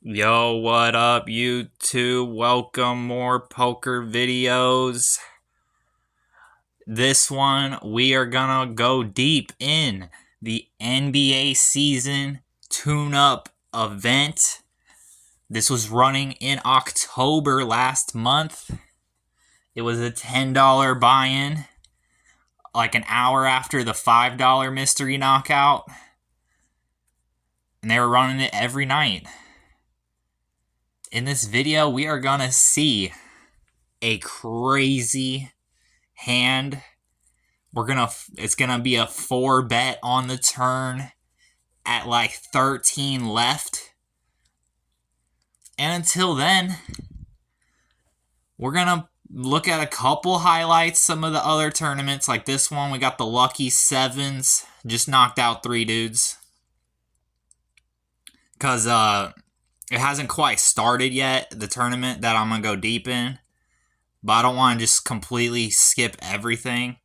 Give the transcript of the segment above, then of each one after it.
Yo, what up, YouTube? Welcome, more poker videos. This one, we are gonna go deep in the NBA season tune-up event. This was running in October last month. It was a $10 buy-in, like an hour after the $5 mystery knockout. And they were running it every night. In this video, we are gonna see a crazy hand. It's gonna be a 4-bet on the turn at like 13 left. And until then, we're gonna look at a couple highlights, some of the other tournaments. Like this one, we got the Lucky Sevens. Just knocked out 3 dudes. Because it hasn't quite started yet, the tournament that I'm going to go deep in. But I don't want to just completely skip everything.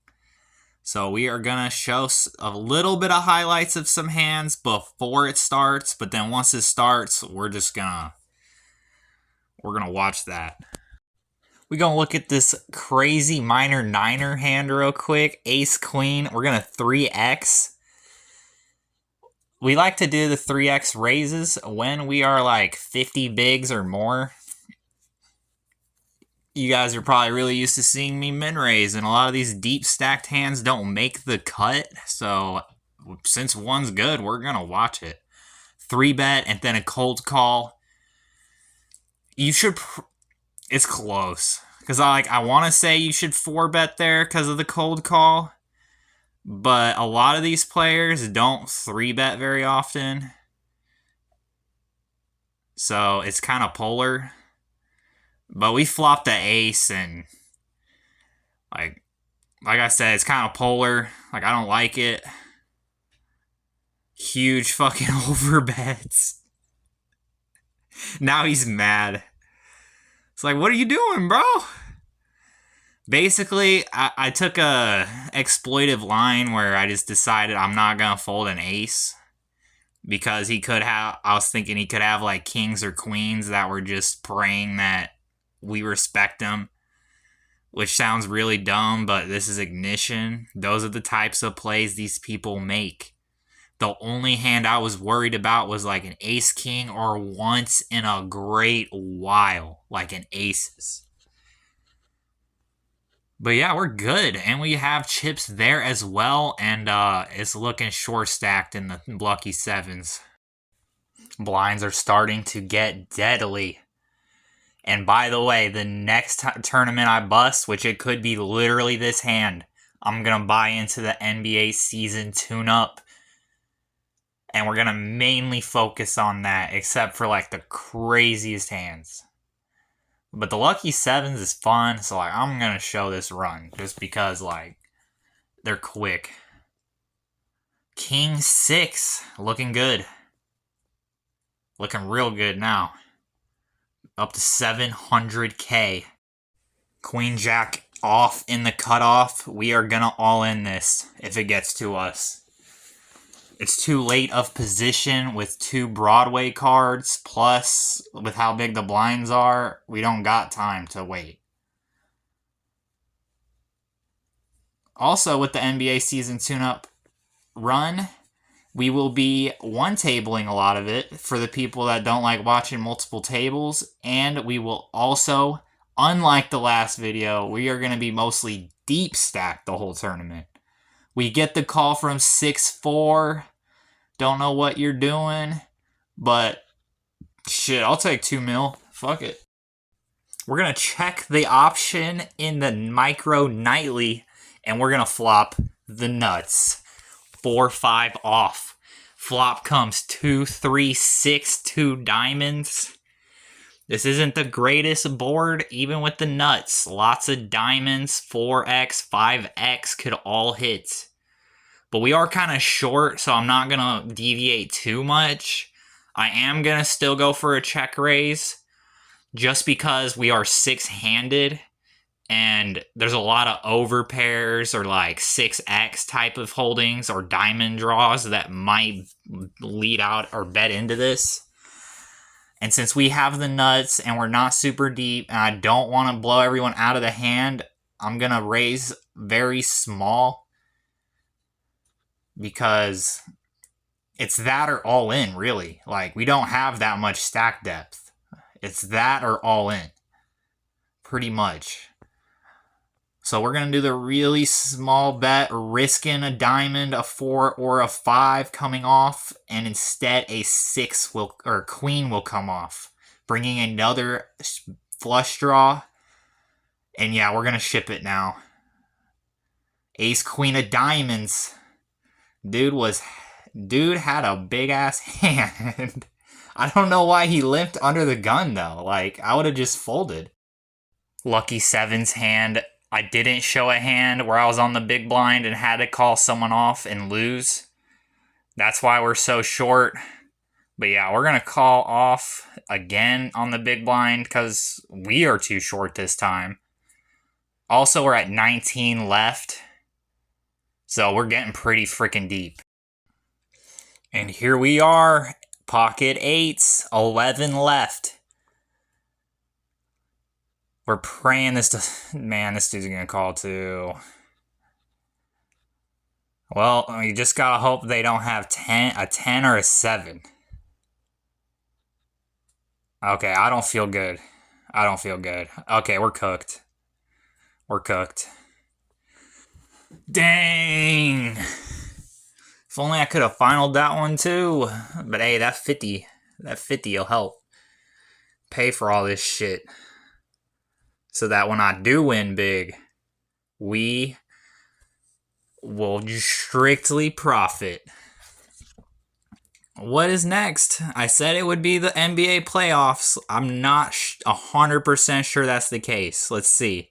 So we are going to show a little bit of highlights of some hands before it starts. But then once it starts, we're going to watch that. We're going to look at this crazy minor niner hand real quick. Ace Queen. We're going to 3X. We like to do the 3X raises when we are like 50 bigs or more. You guys are probably really used to seeing me min raise, and a lot of these deep stacked hands don't make the cut. So since one's good, we're going to watch it. 3-bet and then a cold call. You should... It's close. Because I want to say you should 4-bet there because of the cold call. But a lot of these players don't 3-bet very often. So it's kind of polar. But we flopped the ace and like I said, it's kind of polar. Like I don't like it. Huge fucking overbets. Now he's mad. It's like, what are you doing, bro? Basically, I took a exploitive line where I just decided I'm not going to fold an ace. Because I was thinking he could have like kings or queens that were just praying that we respect them. Which sounds really dumb, but this is ignition. Those are the types of plays these people make. The only hand I was worried about was like an ace king or once in a great while, like an aces. But yeah, we're good. And we have chips there as well. And it's looking short stacked in the Lucky Sevens. Blinds are starting to get deadly. And by the way, the next tournament I bust, which it could be literally this hand, I'm going to buy into the NBA season tune-up. And we're going to mainly focus on that, except for like the craziest hands. But the Lucky Sevens is fun, so like I'm gonna show this run just because like they're quick. King 6, looking good. Looking real good now. Up to 700k. Queen Jack off in the cutoff. We are gonna all in this if it gets to us. It's too late of position with 2 Broadway cards, plus with how big the blinds are, we don't got time to wait. Also, with the NBA season tune-up run, we will be one-tabling a lot of it for the people that don't like watching multiple tables, and we will also, unlike the last video, we are going to be mostly deep stacked the whole tournament. We get the call from 6-4. Don't know what you're doing. But, shit, I'll take 2 mil. Fuck it. We're going to check the option in the micro nightly. And we're going to flop the nuts. 4-5 off. Flop comes 2-3-6, 2 diamonds. This isn't the greatest board, even with the nuts. Lots of diamonds, 4x, 5x could all hit. But we are kind of short, so I'm not going to deviate too much. I am going to still go for a check raise, just because we are 6-handed, and there's a lot of overpairs or like 6x type of holdings or diamond draws that might lead out or bet into this. And since we have the nuts and we're not super deep and I don't want to blow everyone out of the hand, I'm going to raise very small because it's that or all in, really. Like, we don't have that much stack depth. It's that or all in. Pretty much. So we're going to do the really small bet, risking a diamond, a 4, or a 5 coming off, and instead a 6 or queen will come off, bringing another flush draw. And yeah, we're going to ship it now. Ace, queen of diamonds. Dude had a big ass hand. I don't know why he limped under the gun though. Like, I would have just folded. Lucky sevens hand. I didn't show a hand where I was on the big blind and had to call someone off and lose. That's why we're so short. But yeah, we're going to call off again on the big blind because we are too short this time. Also, we're at 19 left. So we're getting pretty freaking deep. And here we are. Pocket 8s. 11 left. We're praying man, this dude's gonna call too. Well, you just gotta hope they don't have a 10 or a 7. Okay, I don't feel good. Okay, we're cooked. Dang! If only I could have finaled that one too. But hey, that 50 will help pay for all this shit. So that when I do win big, we will strictly profit. What is next? I said it would be the NBA playoffs. I'm not 100% sure that's the case. Let's see.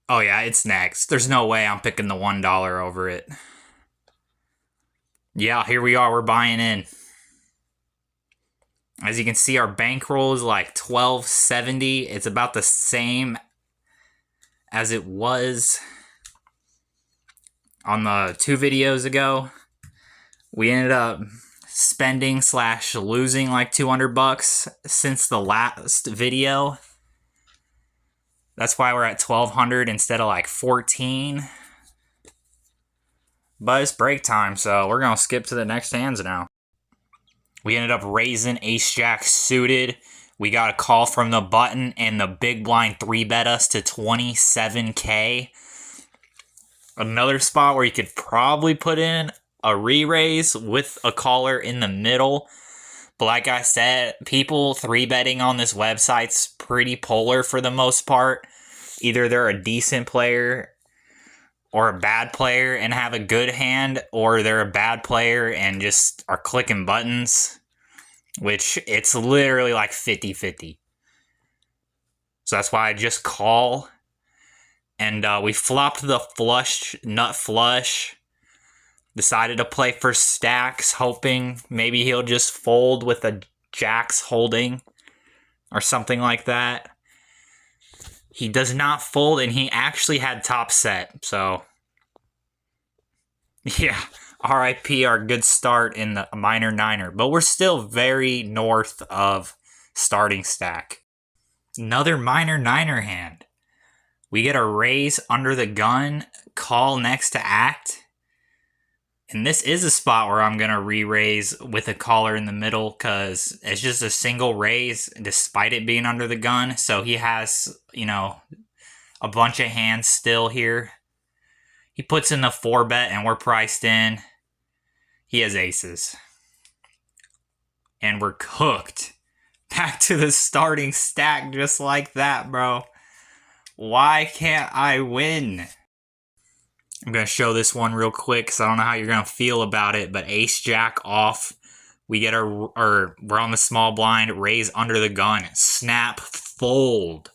Oh yeah, it's next. There's no way I'm picking the $1 over it. Yeah, here we are. We're buying in. As you can see, our bankroll is like $12.70. It's about the same as it was on the 2 videos ago. We ended up spending / losing like $200 since the last video. That's why we're at 1,200 instead of like 14. But it's break time, so we're going to skip to the next hands now. We ended up raising ace-jack suited. We got a call from the button, and the big blind 3-bet us to 27K. Another spot where you could probably put in a re-raise with a caller in the middle. But like I said, people 3-betting on this website's pretty polar for the most part. Either they're a decent player or a bad player and have a good hand, or they're a bad player and just are clicking buttons, which it's literally like 50-50. So that's why I just call. And we flopped the nut flush. Decided to play for stacks, hoping maybe he'll just fold with a jacks holding or something like that. He does not fold, and he actually had top set. So, yeah, RIP our good start in the minor niner. But we're still very north of starting stack. Another minor niner hand. We get a raise under the gun, call next to act. And this is a spot where I'm going to re-raise with a caller in the middle because it's just a single raise despite it being under the gun. So he has, a bunch of hands still here. He puts in the 4-bet and we're priced in. He has aces. And we're cooked. Back to the starting stack just like that, bro. Why can't I win? I'm going to show this one real quick because I don't know how you're going to feel about it, but ace-jack off. We get we're on the small blind, raise under the gun, snap, fold.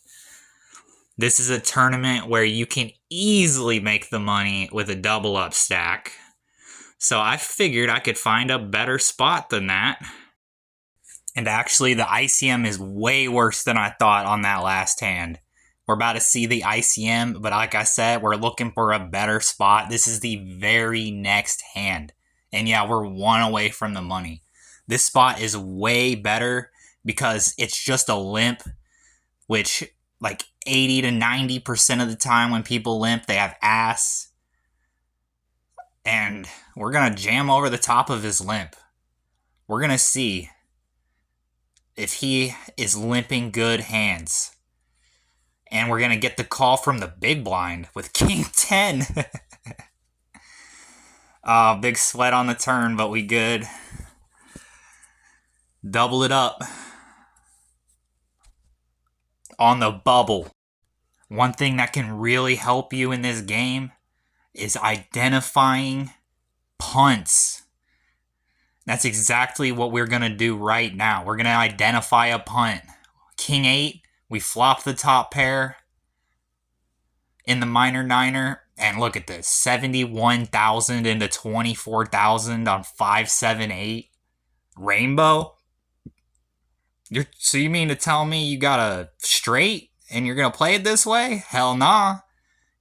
This is a tournament where you can easily make the money with a double-up stack. So I figured I could find a better spot than that. And actually, the ICM is way worse than I thought on that last hand. We're about to see the ICM, but like I said, we're looking for a better spot. This is the very next hand. And yeah, we're one away from the money. This spot is way better because it's just a limp, which like 80 to 90% of the time when people limp, they have ass. And we're going to jam over the top of his limp. We're going to see if he is limping good hands. And we're going to get the call from the big blind with King 10. Big sweat on the turn, but we good. Double it up. On the bubble. One thing that can really help you in this game is identifying punts. That's exactly what we're going to do right now. We're going to identify a punt. King 8, we flop the top pair in the minor niner. And look at this. 71,000 into 24,000 on 578. Rainbow? So you mean to tell me you got a straight and you're going to play it this way? Hell nah.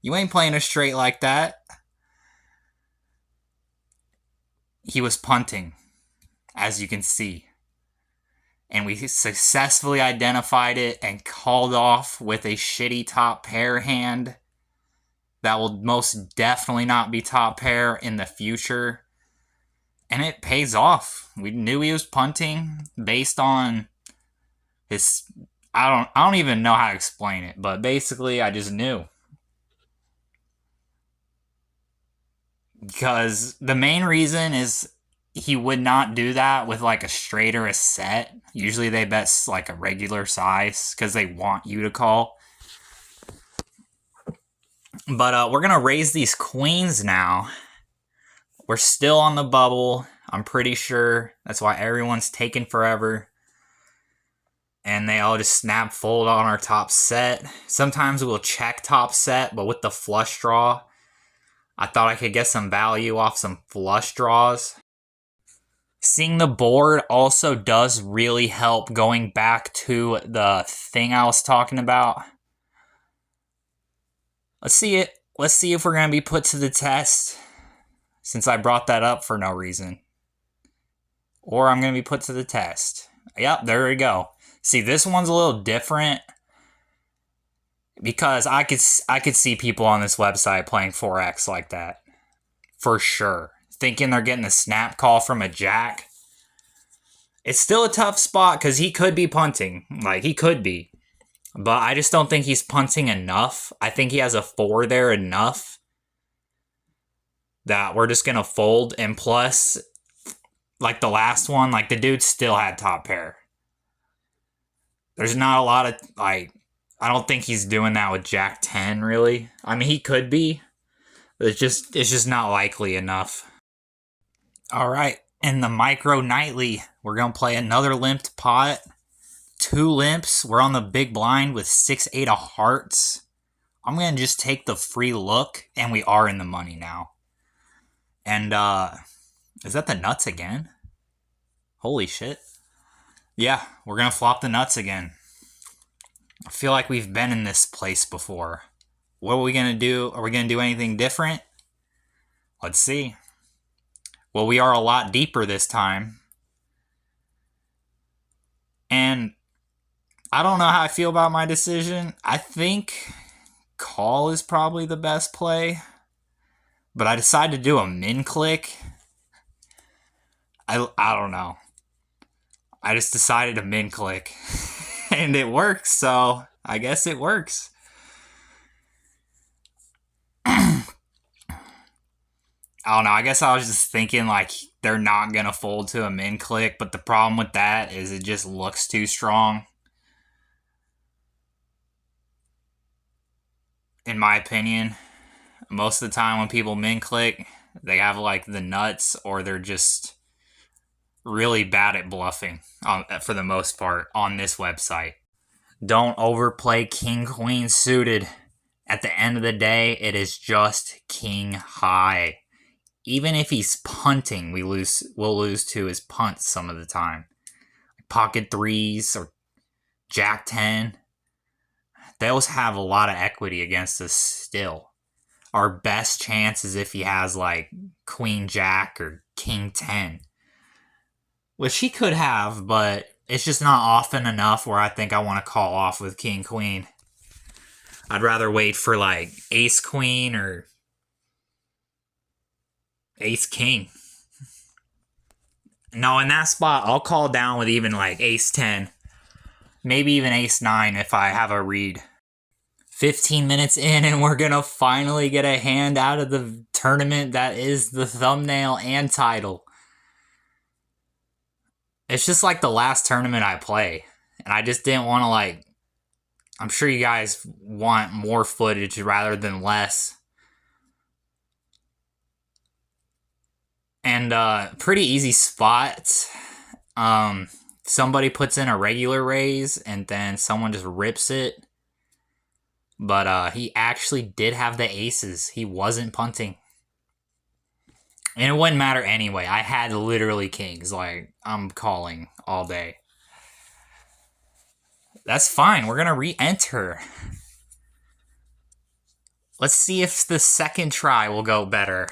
You ain't playing a straight like that. He was punting, as you can see. And we successfully identified it and called off with a shitty top pair hand that will most definitely not be top pair in the future. And it pays off. We knew he was punting based on his... I don't even know how to explain it, but basically I just knew. Because the main reason is he would not do that with like a straight or a set. Usually they bet like a regular size because they want you to call. But we're going to raise these queens now. We're still on the bubble. I'm pretty sure that's why everyone's taking forever. And they all just snap fold on our top set. Sometimes we'll check top set, but with the flush draw, I thought I could get some value off some flush draws. Seeing the board also does really help going back to the thing I was talking about. Let's see it. Let's see if we're going to be put to the test, since I brought that up for no reason. Or I'm going to be put to the test. Yep, there we go. See, this one's a little different because I could see people on this website playing 4X like that. For sure. Thinking they're getting a snap call from a jack. It's still a tough spot because he could be punting. Like, he could be. But I just don't think he's punting enough. I think he has a 4 there enough that we're just going to fold. And plus, like the last one, like the dude still had top pair. There's not a lot of, like, I don't think he's doing that with Jack 10, really. I mean, he could be. But it's just not likely enough. All right, in the micro nightly, we're going to play another limped pot. 2 limps. We're on the big blind with 6-8 of hearts. I'm going to just take the free look, and we are in the money now. And, is that the nuts again? Holy shit. Yeah, we're going to flop the nuts again. I feel like we've been in this place before. What are we going to do? Are we going to do anything different? Let's see. Well, we are a lot deeper this time. And I don't know how I feel about my decision. I think call is probably the best play. But I decided to do a min click. I don't know. I just decided to min click. And it works, so I guess it works. I don't know. I guess I was just thinking like they're not going to fold to a min click. But the problem with that is it just looks too strong. In my opinion. Most of the time when people min click, they have like the nuts or they're just really bad at bluffing for the most part on this website. Don't overplay king queen suited. At the end of the day, it is just king high. Even if he's punting, we'll lose to his punts some of the time. Pocket 3s or jack 10. Those have a lot of equity against us still. Our best chance is if he has like queen jack or king 10. Which he could have, but it's just not often enough where I think I want to call off with king queen. I'd rather wait for like ace queen or ace king. No, in that spot, I'll call down with even like ace 10. Maybe even ace 9 if I have a read. 15 minutes in, and we're gonna finally get a hand out of the tournament that is the thumbnail and title. It's just like the last tournament I play, and I just didn't want to like... I'm sure you guys want more footage rather than less. And pretty easy spot. Somebody puts in a regular raise, and then someone just rips it. But he actually did have the aces. He wasn't punting. And it wouldn't matter anyway. I had literally kings. Like, I'm calling all day. That's fine. We're going to re-enter. Let's see if the second try will go better.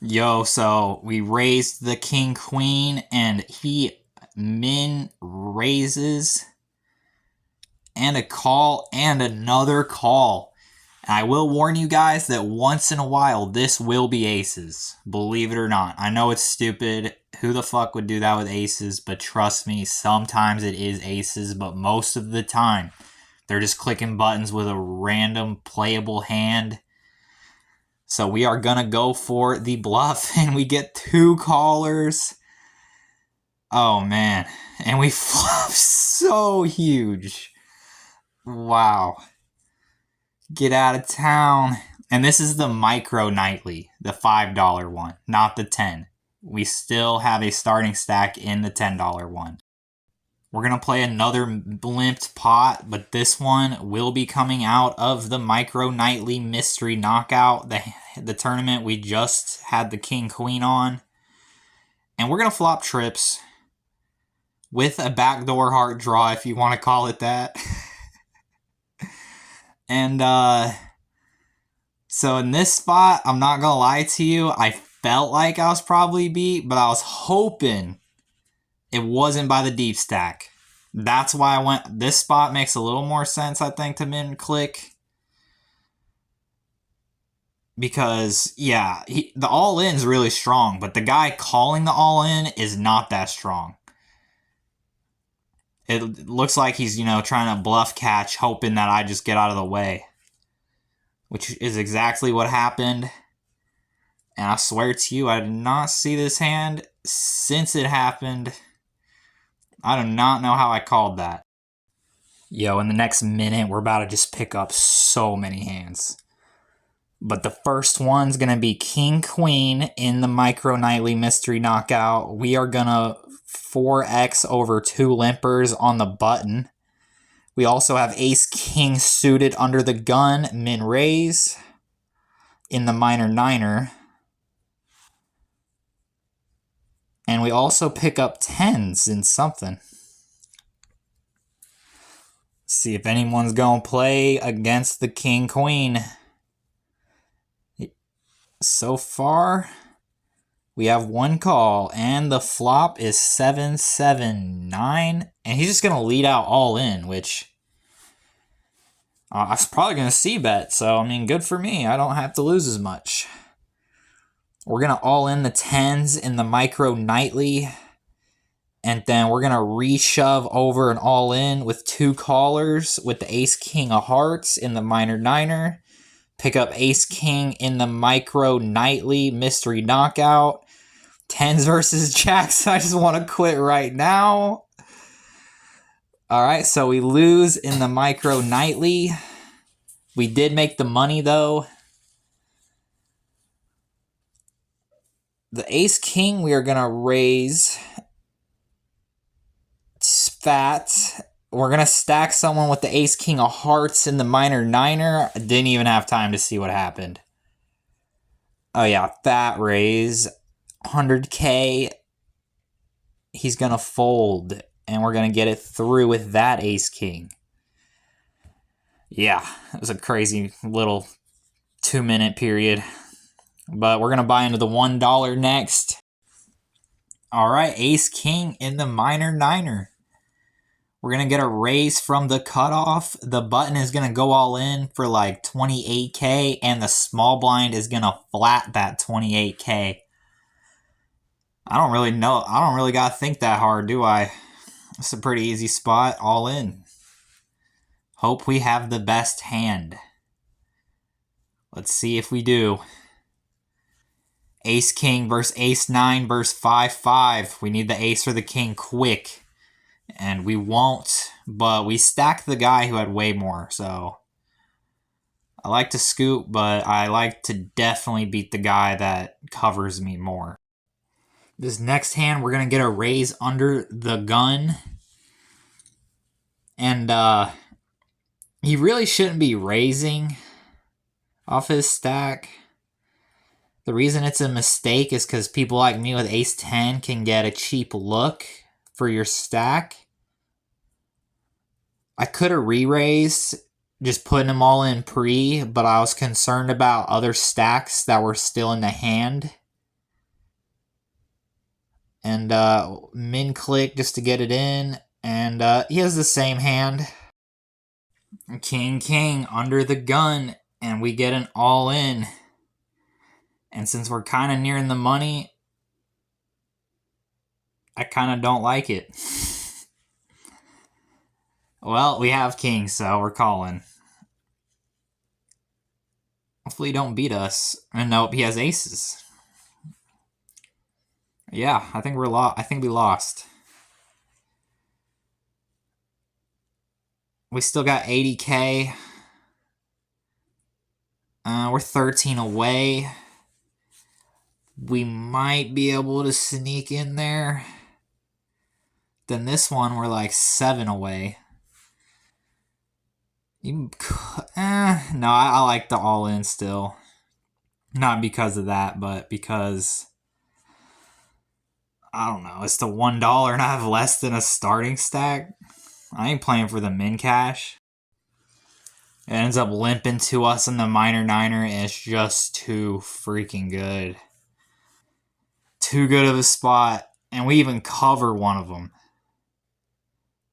Yo, so we raised the king queen, and he min raises, and a call, and another call. And I will warn you guys that once in a while, this will be aces. Believe it or not. I know it's stupid. Who the fuck would do that with aces? But trust me, sometimes it is aces. But most of the time, they're just clicking buttons with a random playable hand. So we are going to go for the bluff. And we get 2 callers. Oh, man. And we flop so huge. Wow. Get out of town. And this is the micro nightly, the $5 one, not the 10. We still have a starting stack in the $10 one. We're going to play another blimped pot, but this one will be coming out of the micro nightly mystery knockout, the tournament we just had the king queen on. And we're going to flop trips with a backdoor heart draw, if you want to call it that. And, so in this spot, I'm not gonna lie to you, I felt like I was probably beat, but I was hoping it wasn't by the deep stack. That's why I went... This spot makes a little more sense, I think, to min click. Because, yeah, the all-in's really strong, but the guy calling the all-in is not that strong. It looks like he's, trying to bluff catch, hoping that I just get out of the way. Which is exactly what happened. And I swear to you, I did not see this hand since it happened. I do not know how I called that. Yo, in the next minute, we're about to just pick up so many hands. But the first one's going to be King Queen in the Micro Nightly Mystery Knockout. We are going to 4x over 2 limpers on the button. We also have Ace King suited under the gun, min raise in the minor niner. And we also pick up 10s in something. See if anyone's going to play against the King Queen. So far, we have 1 call, and the flop is 7-7-9, and he's just going to lead out all in, which I was probably going to c-bet, so, I mean, good for me. I don't have to lose as much. We're going to all in the 10s in the Micro Nightly, and then we're going to re-shove over an all in with 2 callers with the Ace King of Hearts in the minor niner. Pick up Ace King in the Micro Nightly Mystery Knockout. 10s versus Jacks. I just want to quit right now. Alright, so we lose in the Micro Nightly. We did make the money, though. The Ace King, we are going to raise fat. We're going to stack someone with the Ace King of Hearts in the minor niner. I didn't even have time to see what happened. Oh yeah, fat raise. 100k. He's going to fold. And we're going to get it through with that Ace King. Yeah, it was a crazy little 2-minute period. But we're going to buy into the $1 next. All right, Ace King in the minor niner. We're going to get a raise from the cutoff. The button is going to go all in for like 28K, and the small blind is going to flat that 28K. I don't really know. I don't really got to think that hard, do I? It's a pretty easy spot, all in. Hope we have the best hand. Let's see if we do. Ace King versus Ace 9 versus 5-5. We need the ace or the king quick. And we won't, but we stacked the guy who had way more, so I like to scoop, but I like to definitely beat the guy that covers me more. This next hand, we're going to get a raise under the gun. And he really shouldn't be raising off his stack. The reason it's a mistake is because people like me with Ace 10 can get a cheap look for your stack. I could have re-raised, just putting them all in pre, but I was concerned about other stacks that were still in the hand. And min click just to get it in, and he has the same hand. King under the gun, and we get an all in. And since we're kind of nearing the money, I kind of don't like it. Well, we have king, so we're calling. Hopefully he don't beat us. And nope, he has aces. Yeah, I think we lost. We still got 80K. We're 13 away. We might be able to sneak in there. Then this one, we're like 7 away. No, I like the all-in still. Not because of that, but because, I don't know, it's the $1 and I have less than a starting stack. I ain't playing for the min cash. It ends up limping to us in the minor niner, and it's just too freaking good. Too good of a spot, and we even cover one of them.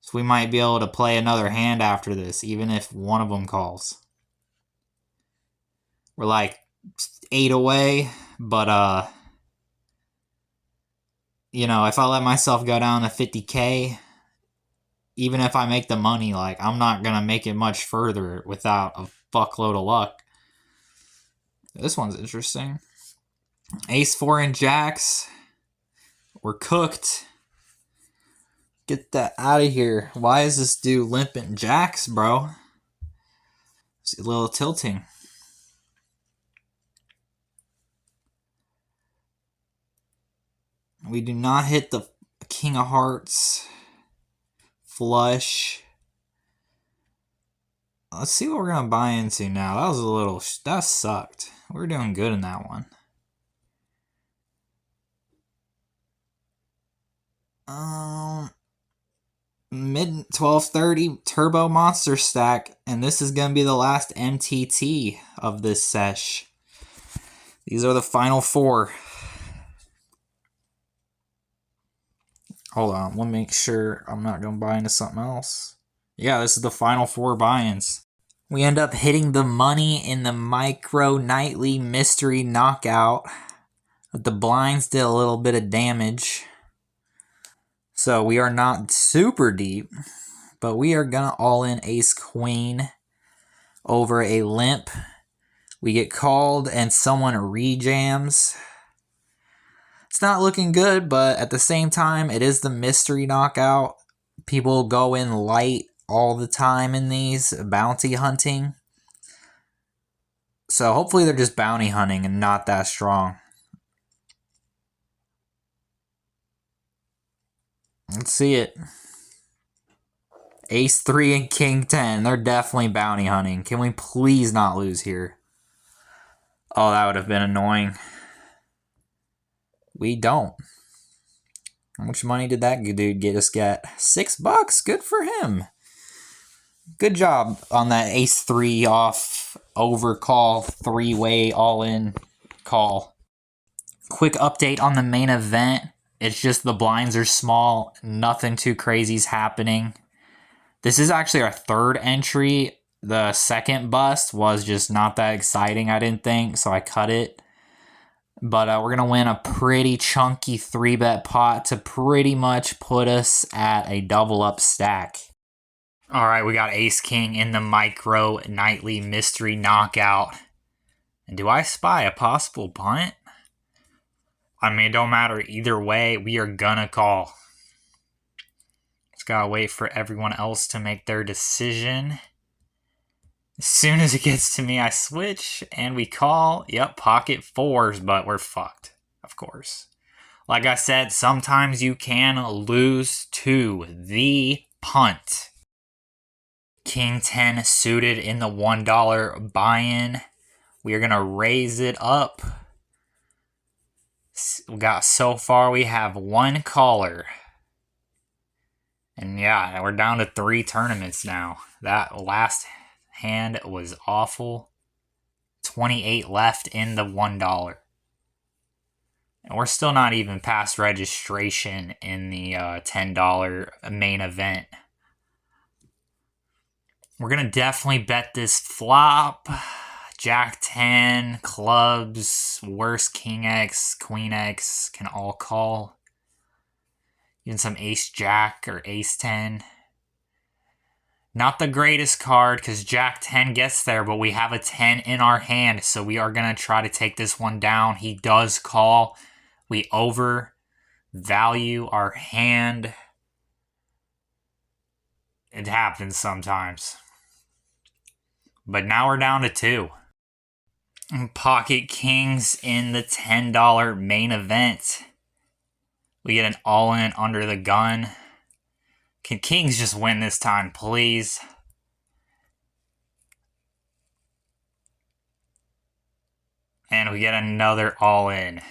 So we might be able to play another hand after this, even if one of them calls. We're like 8 away, but you know, if I let myself go down to 50K, even if I make the money, like, I'm not gonna make it much further without a fuckload of luck. This one's interesting. Ace 4 and jacks. We're cooked. Get that out of here. Why is this dude limping jacks, bro? It's a little tilting. We do not hit the king of hearts. Flush. Let's see what we're going to buy into now. That sucked. We're doing good in that one. Mid 1230 turbo monster stack, and this is going to be the last MTT of this sesh. These are the final 4. Hold on, let me make sure I'm not going to buy into something else. Yeah, this is the final 4 buy-ins. We end up hitting the money in the micro nightly mystery knockout. But the blinds did a little bit of damage. So we are not super deep, but we are going to all in ace queen over a limp. We get called and someone rejams. It's not looking good, but at the same time, it is the mystery knockout. People go in light all the time in these, bounty hunting. So hopefully they're just bounty hunting and not that strong. Let's see it. Ace 3 and king 10. They're definitely bounty hunting. Can we please not lose here? Oh, that would have been annoying. We don't. How much money did that dude get us get? $6? Good for him. Good job on that ace 3 off overcall 3-way all in. call. Quick update on the main event. It's just the blinds are small. Nothing too crazy is happening. This is actually our third entry. The second bust was just not that exciting, I didn't think, so I cut it. But we're going to win a pretty chunky 3-bet pot to pretty much put us at a double-up stack. All right, we got Ace-King in the micro nightly mystery knockout. And do I spy a possible punt? I mean, it don't matter either way. We are going to call. Just got to wait for everyone else to make their decision. As soon as it gets to me, I switch and we call. Yep, pocket fours, but we're fucked, of course. Like I said, sometimes you can lose to the punt. King 10 suited in the $1 buy-in. We are going to raise it up. So far, we have one caller. And yeah, we're down to 3 tournaments now. That last hand was awful. 28 left in the $1. And we're still not even past registration in the $10 main event. We're going to definitely bet this flop. Jack 10, clubs, worst King X, Queen X can all call. Even some Ace Jack or Ace 10. Not the greatest card because Jack 10 gets there, but we have a 10 in our hand, so we are going to try to take this one down. He does call. We overvalue our hand. It happens sometimes. But now we're down to 2. Pocket Kings in the $10 main event. We get an all-in under the gun. Can Kings just win this time, please? And we get another all-in.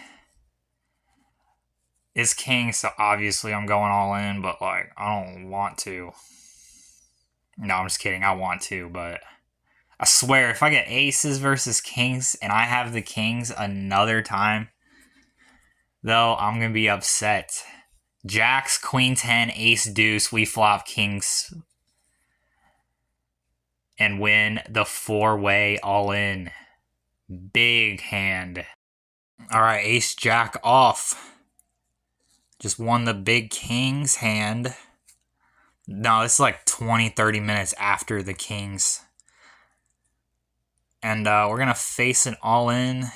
It's King, so obviously I'm going all in, but like, I don't want to. No, I'm just kidding. I want to, but I swear, if I get aces versus kings and I have the kings another time, though, I'm going to be upset. Jacks, queen 10, ace deuce, we flop kings and win the 4-way all in. Big hand. All right, ace jack off. Just won the big kings hand. No, it's like 20-30 minutes after the kings. And we're going to face an all-in.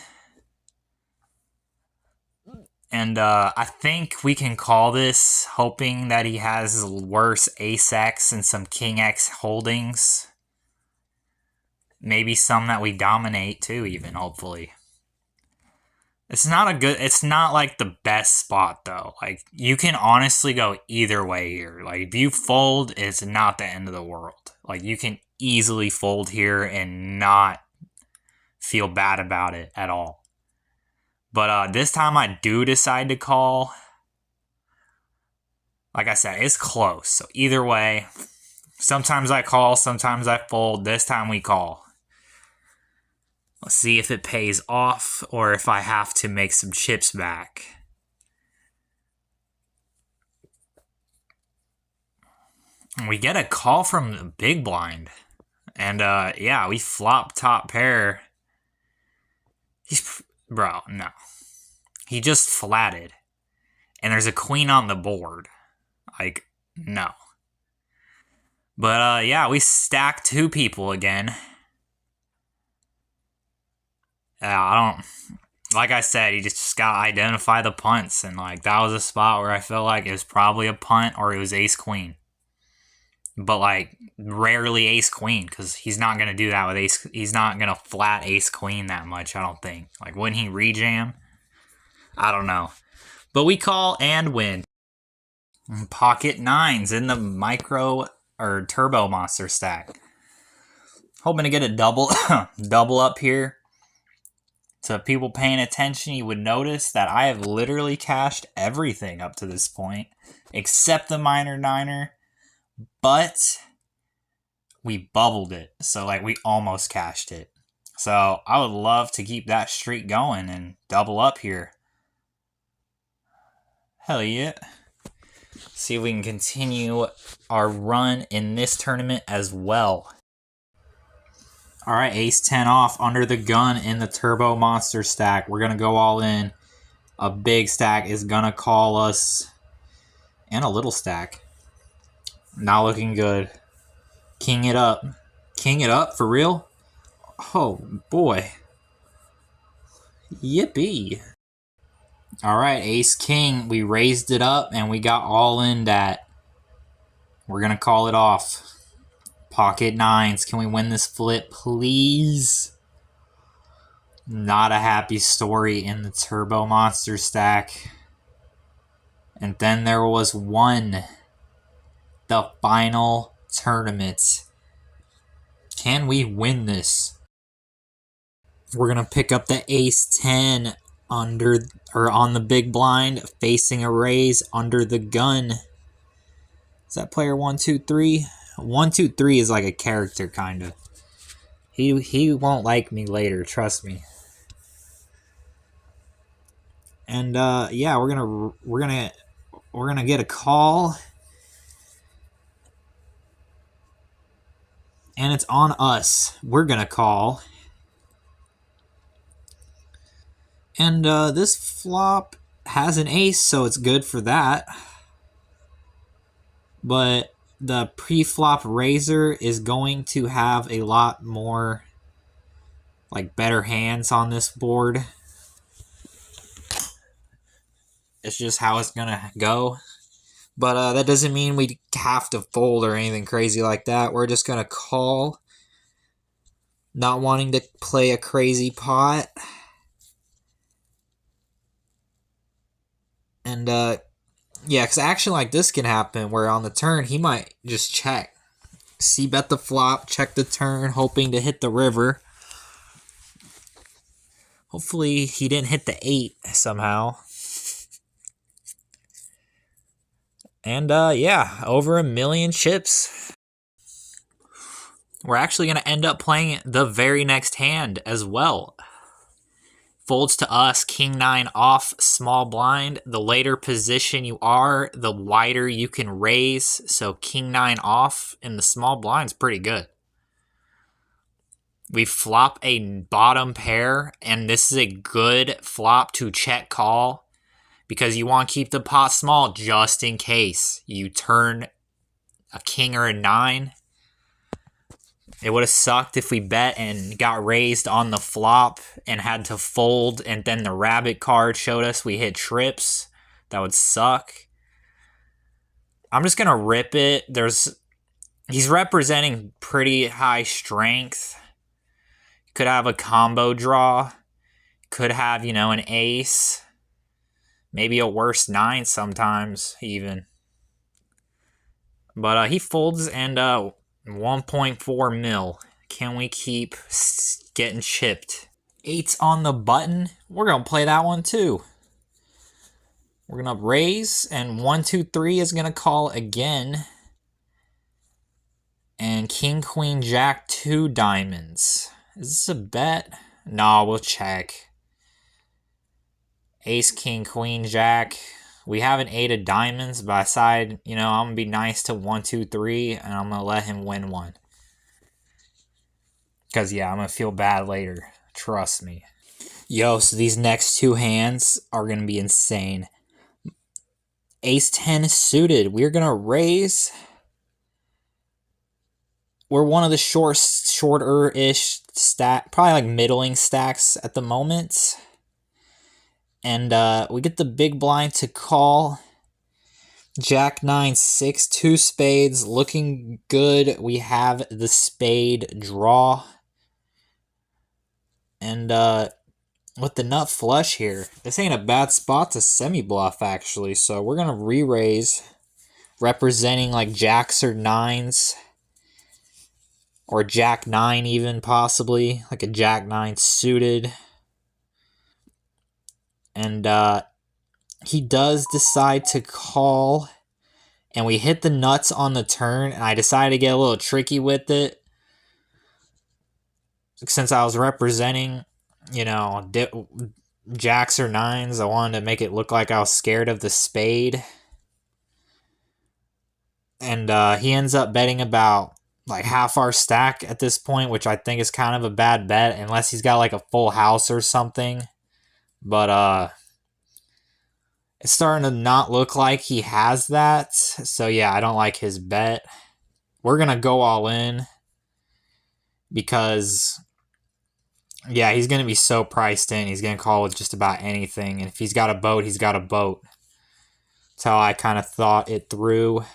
And I think we can call this, hoping that he has worse ace-x and some king-x holdings. Maybe some that we dominate too, even, hopefully. It's not like the best spot, though. Like, you can honestly go either way here. Like, if you fold, it's not the end of the world. Like, you can easily fold here and not feel bad about it at all. But this time I do decide to call. Like I said, it's close. So either way, sometimes I call, sometimes I fold. This time we call. Let's see if it pays off or if I have to make some chips back. We get a call from the big blind. And yeah, we flop top pair. Bro, no. He just flatted. And there's a queen on the board. Like, no. But yeah, we stacked 2 people again. I don't... Like I said, you just gotta identify the punts. And like, that was a spot where I felt like it was probably a punt or it was ace-queen. But like, rarely ace-queen, because he's not going to do that with ace. He's not going to flat ace-queen that much, I don't think. Like, wouldn't he rejam? I don't know. But we call and win. Pocket 9s in the micro or turbo monster stack. Hoping to get a double up here. So people paying attention, you would notice that I have literally cashed everything up to this point, except the minor niner. But we bubbled it, so like we almost cashed it. So I would love to keep that streak going and double up here. Hell yeah. See if we can continue our run in this tournament as well. Alright, ace 10 off under the gun in the Turbo Monster stack. We're going to go all in. A big stack is going to call us. And a little stack. Not looking good. King it up. King it up? For real? Oh, boy. Yippee. Alright, ace king. We raised it up and we got all in that. We're going to call it off. Pocket nines. Can we win this flip, please? Not a happy story in the Turbo Monster stack. And then there was one. The final tournament. Can we win this? We're going to pick up the ace 10 on the big blind, facing a raise under the gun. Is that player 1, 2, 3? 1, 2, 3 is like a character, kind of. He won't like me later, trust me. And yeah, we're gonna get a call, and it's on us. We're gonna call, and this flop has an ace, so it's good for that. But the pre-flop raiser is going to have a lot more, like, better hands on this board. It's just how it's gonna go. But that doesn't mean we have to fold or anything crazy like that. We're just gonna call, not wanting to play a crazy pot. And yeah, because action like this can happen where on the turn he might just check. C-bet the flop, check the turn, hoping to hit the river. Hopefully he didn't hit the 8 somehow. And yeah, over 1 million chips. We're actually going to end up playing the very next hand as well. Folds to us, king 9 off, small blind. The later position you are, the wider you can raise. So king 9 off in the small blind's pretty good. We flop a bottom pair, and this is a good flop to check call because you want to keep the pot small just in case you turn a king or a 9. It would have sucked if we bet and got raised on the flop and had to fold, and then the rabbit card showed us we hit trips. That would suck. I'm just going to rip it. He's representing pretty high strength. Could have a combo draw. Could have, an ace. Maybe a worse 9 sometimes, even. But he folds, and 1.4 mil. Can we keep getting chipped? 8's on the button. We're going to play that one too. We're going to raise, and 1, 2, 3 is going to call again. And king, queen, jack, 2 diamonds. Is this a bet? No, we'll check. Ace, king, queen, jack. We have an 8 of diamonds, but I decide, I'm going to be nice to 1, 2, 3, and I'm going to let him win one. Because, yeah, I'm going to feel bad later. Trust me. Yo, so these next 2 hands are going to be insane. Ace 10 suited. We're going to raise. We're one of the shorter-ish stack, probably like middling stacks at the moment. And we get the big blind to call. Jack 9, 6, 2 spades, looking good. We have the spade draw. And with the nut flush here, this ain't a bad spot to semi-bluff, actually. So we're going to re-raise, representing like jacks or 9s. Or jack 9 even, possibly. Like a jack 9 suited. And he does decide to call. And we hit the nuts on the turn. And I decided to get a little tricky with it. since I was representing, jacks or nines, I wanted to make it look like I was scared of the spade. And he ends up betting about like half our stack at this point, which I think is kind of a bad bet unless he's got like a full house or something. But it's starting to not look like he has that. So yeah, I don't like his bet. We're going to go all in because, yeah, he's going to be so priced in. He's going to call with just about anything. And if he's got a boat, he's got a boat. That's how I kind of thought it through.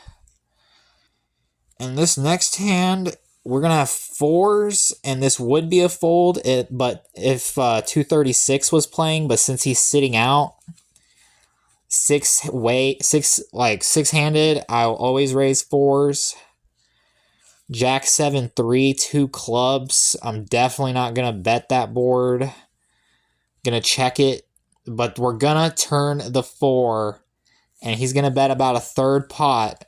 And this next hand, we're going to have fours, and this would be a fold, but if 236 was playing, but since he's sitting out, six-handed, I'll always raise fours. Jack 7-3, 2 clubs. I'm definitely not going to bet that board. Going to check it, but we're going to turn the 4, and he's going to bet about a third pot.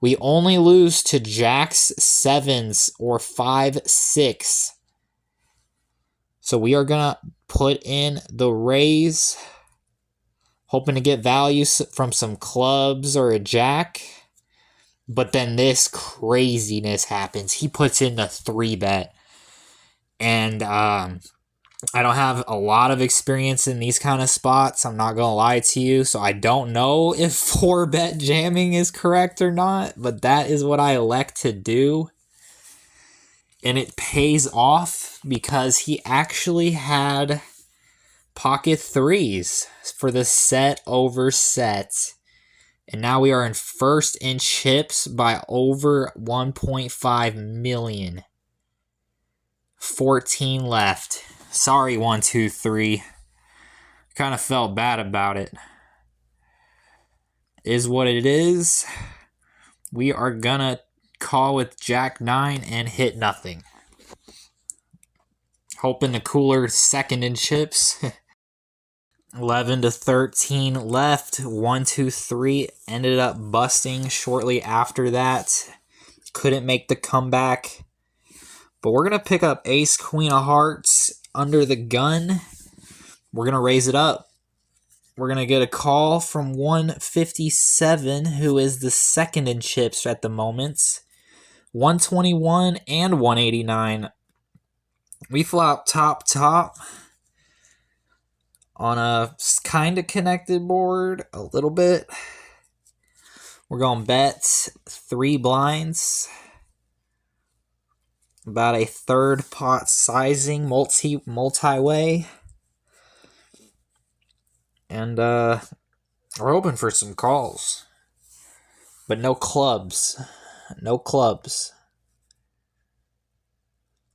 We only lose to jacks, 7s, or 5-6. So we are going to put in the raise, hoping to get value from some clubs or a jack. But then this craziness happens. He puts in the 3-bet. And I don't have a lot of experience in these kind of spots. I'm not going to lie to you. So I don't know if 4-bet jamming is correct or not. But that is what I elect to do. And it pays off because he actually had pocket 3s for the set over set. And now we are in first in chips by over 1.5 million. 14 left. Sorry, 1, 2, 3. Kind of felt bad about it. Is what it is. We are gonna call with Jack 9 and hit nothing. Hoping the cooler second in chips. 11-13 left. 1, 2, 3 ended up busting shortly after that. Couldn't make the comeback. But we're going to pick up ace, queen of hearts under the gun. We're going to raise it up. We're going to get a call from 157, who is the second in chips at the moment. 121 and 189. We flop top on a kind of connected board, a little bit. We're going to bet 3 blinds. About a third pot sizing, multi-way. And we're hoping for some calls. But no clubs. No clubs.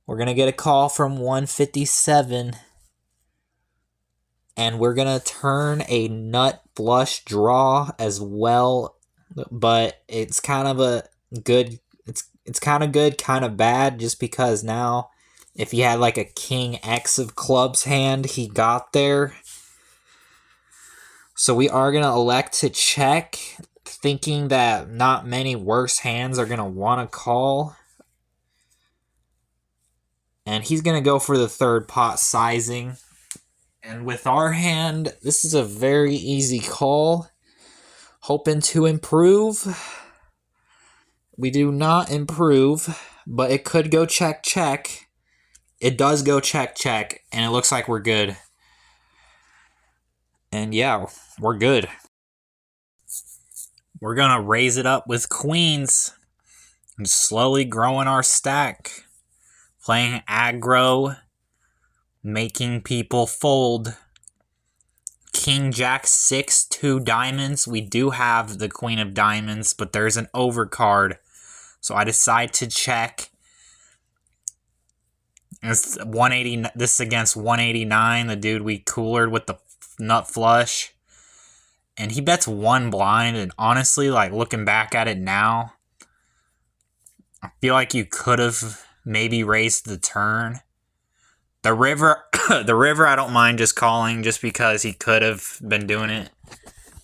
We're going to get a call from 157. And we're going to turn a nut flush draw as well. But it's kind of a good... It's kind of good, kind of bad, just because now if he had like a king X of clubs hand, he got there. So we are going to elect to check, thinking that not many worse hands are going to want to call. And he's going to go for the third pot sizing. And with our hand, this is a very easy call. Hoping to improve. We do not improve, but it could go check. It does go check, and it looks like we're good. And yeah, we're good. We're going to raise it up with queens and slowly growing our stack. Playing aggro, making people fold. King, Jack, 6, 2 diamonds. We do have the queen of diamonds, but there's an overcard. So I decide to check. It's 180. This is against 189, the dude we coolered with the nut flush. And he bets 1 blind. And honestly, like looking back at it now, I feel like you could have maybe raised the turn. The river, I don't mind just calling just because he could have been doing it.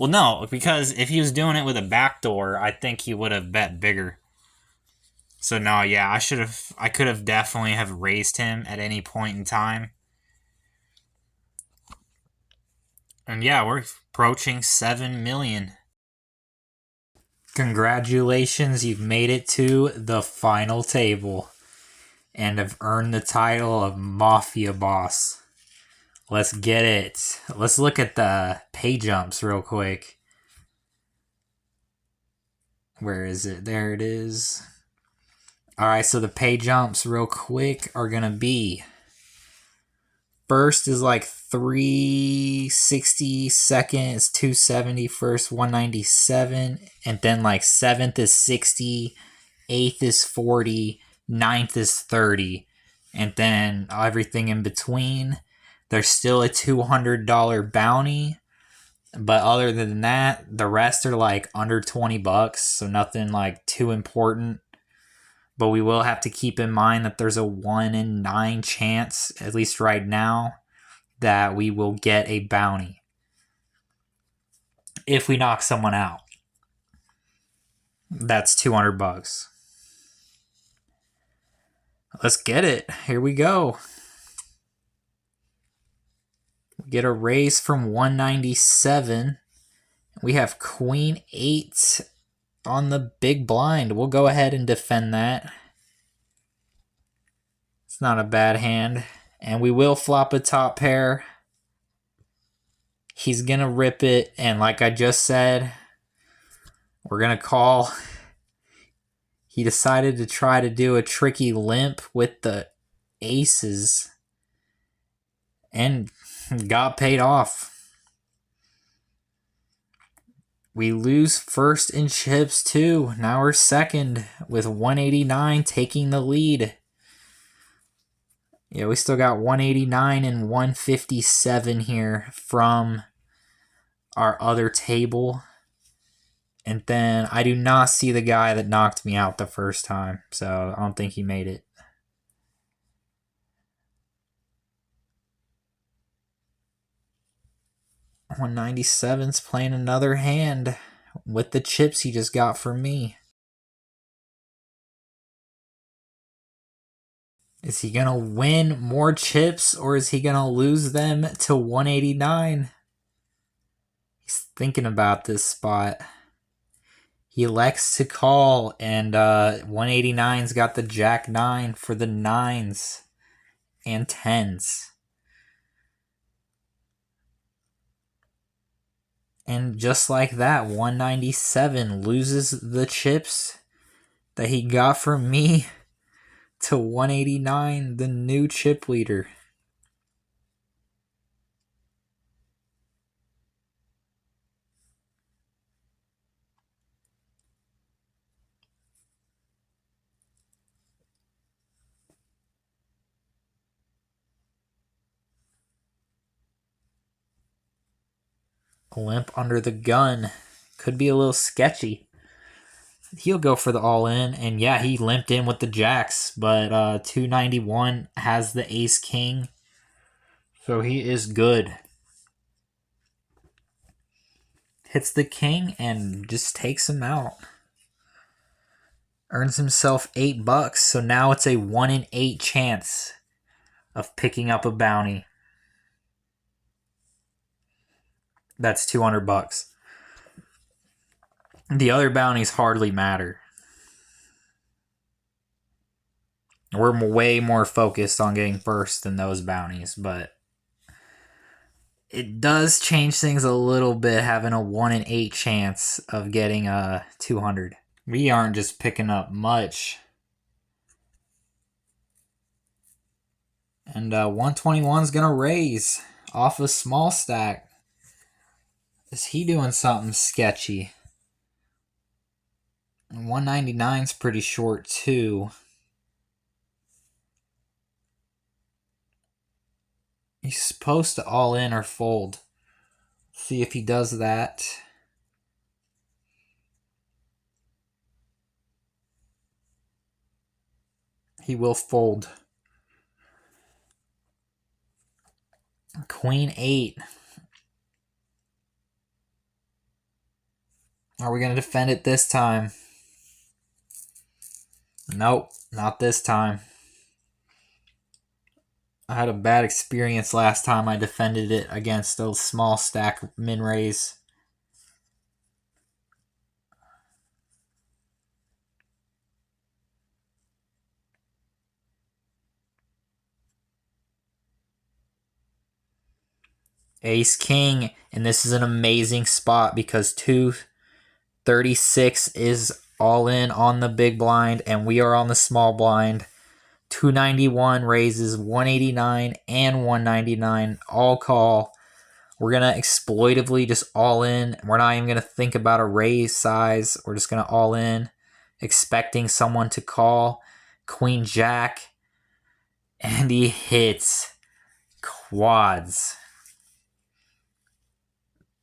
Well, no, because if he was doing it with a backdoor, I think he would have bet bigger. So no, yeah, I could have definitely have raised him at any point in time. And yeah, we're approaching 7 million. Congratulations, you've made it to the final table and have earned the title of Mafia Boss. Let's get it. Let's look at the pay jumps real quick. Where is it? There it is. Alright, so the pay jumps real quick are going to be... First is like 360, second is 270, first 197, and then like 7th is 60, 8th is 40, 9th is 30, and then everything in between. There's still a $200 bounty, but other than that, the rest are like under 20 bucks, so nothing like too important. But we will have to keep in mind that there's a 1 in 9 chance, at least right now, that we will get a bounty if we knock someone out. That's 200 bucks. Let's get it. Here we go. We get a raise from 197. We have Queen 8 on the big blind. We'll go ahead and defend that. It's not a bad hand. And we will flop a top pair. He's going to rip it. And like I just said, we're going to call. He decided to try to do a tricky limp with the aces. And got paid off. We lose first in chips too. Now we're second with 189 taking the lead. Yeah, we still got 189 and 157 here from our other table. And then I do not see the guy that knocked me out the first time, so I don't think he made it. $197's playing another hand with the chips he just got from me. Is he going to win more chips or is he going to lose them to 189? He's thinking about this spot. He elects to call, and 189's got the Jack 9 for the 9s and 10s. And just like that, 197 loses the chips that he got from me to 189, the new chip leader. Limp under the gun. Could be a little sketchy. He'll go for the all-in, and yeah, he limped in with the jacks, but 291 has the ace-king, so he is good. Hits the king and just takes him out. Earns himself $8, so now it's a 1 in 8 chance of picking up a bounty. That's 200 bucks. The other bounties hardly matter. We're way more focused on getting first than those bounties, but it does change things a little bit having a 1 in 8 chance of getting a 200. We aren't just picking up much. And 121's going to raise off a small stack. Is he doing something sketchy? 199's pretty short too. He's supposed to all in or fold. See if he does that. He will fold. Queen 8. Are we going to defend it this time? Nope, not this time. I had a bad experience last time I defended it against a small stack min raise. Ace King, and this is an amazing spot because 236 is all in on the big blind and we are on the small blind. 291 raises 189 and 199 all call. We're going to exploitively just all in. We're not even going to think about a raise size. We're just going to all in, expecting someone to call. Queen Jack, and he hits quads.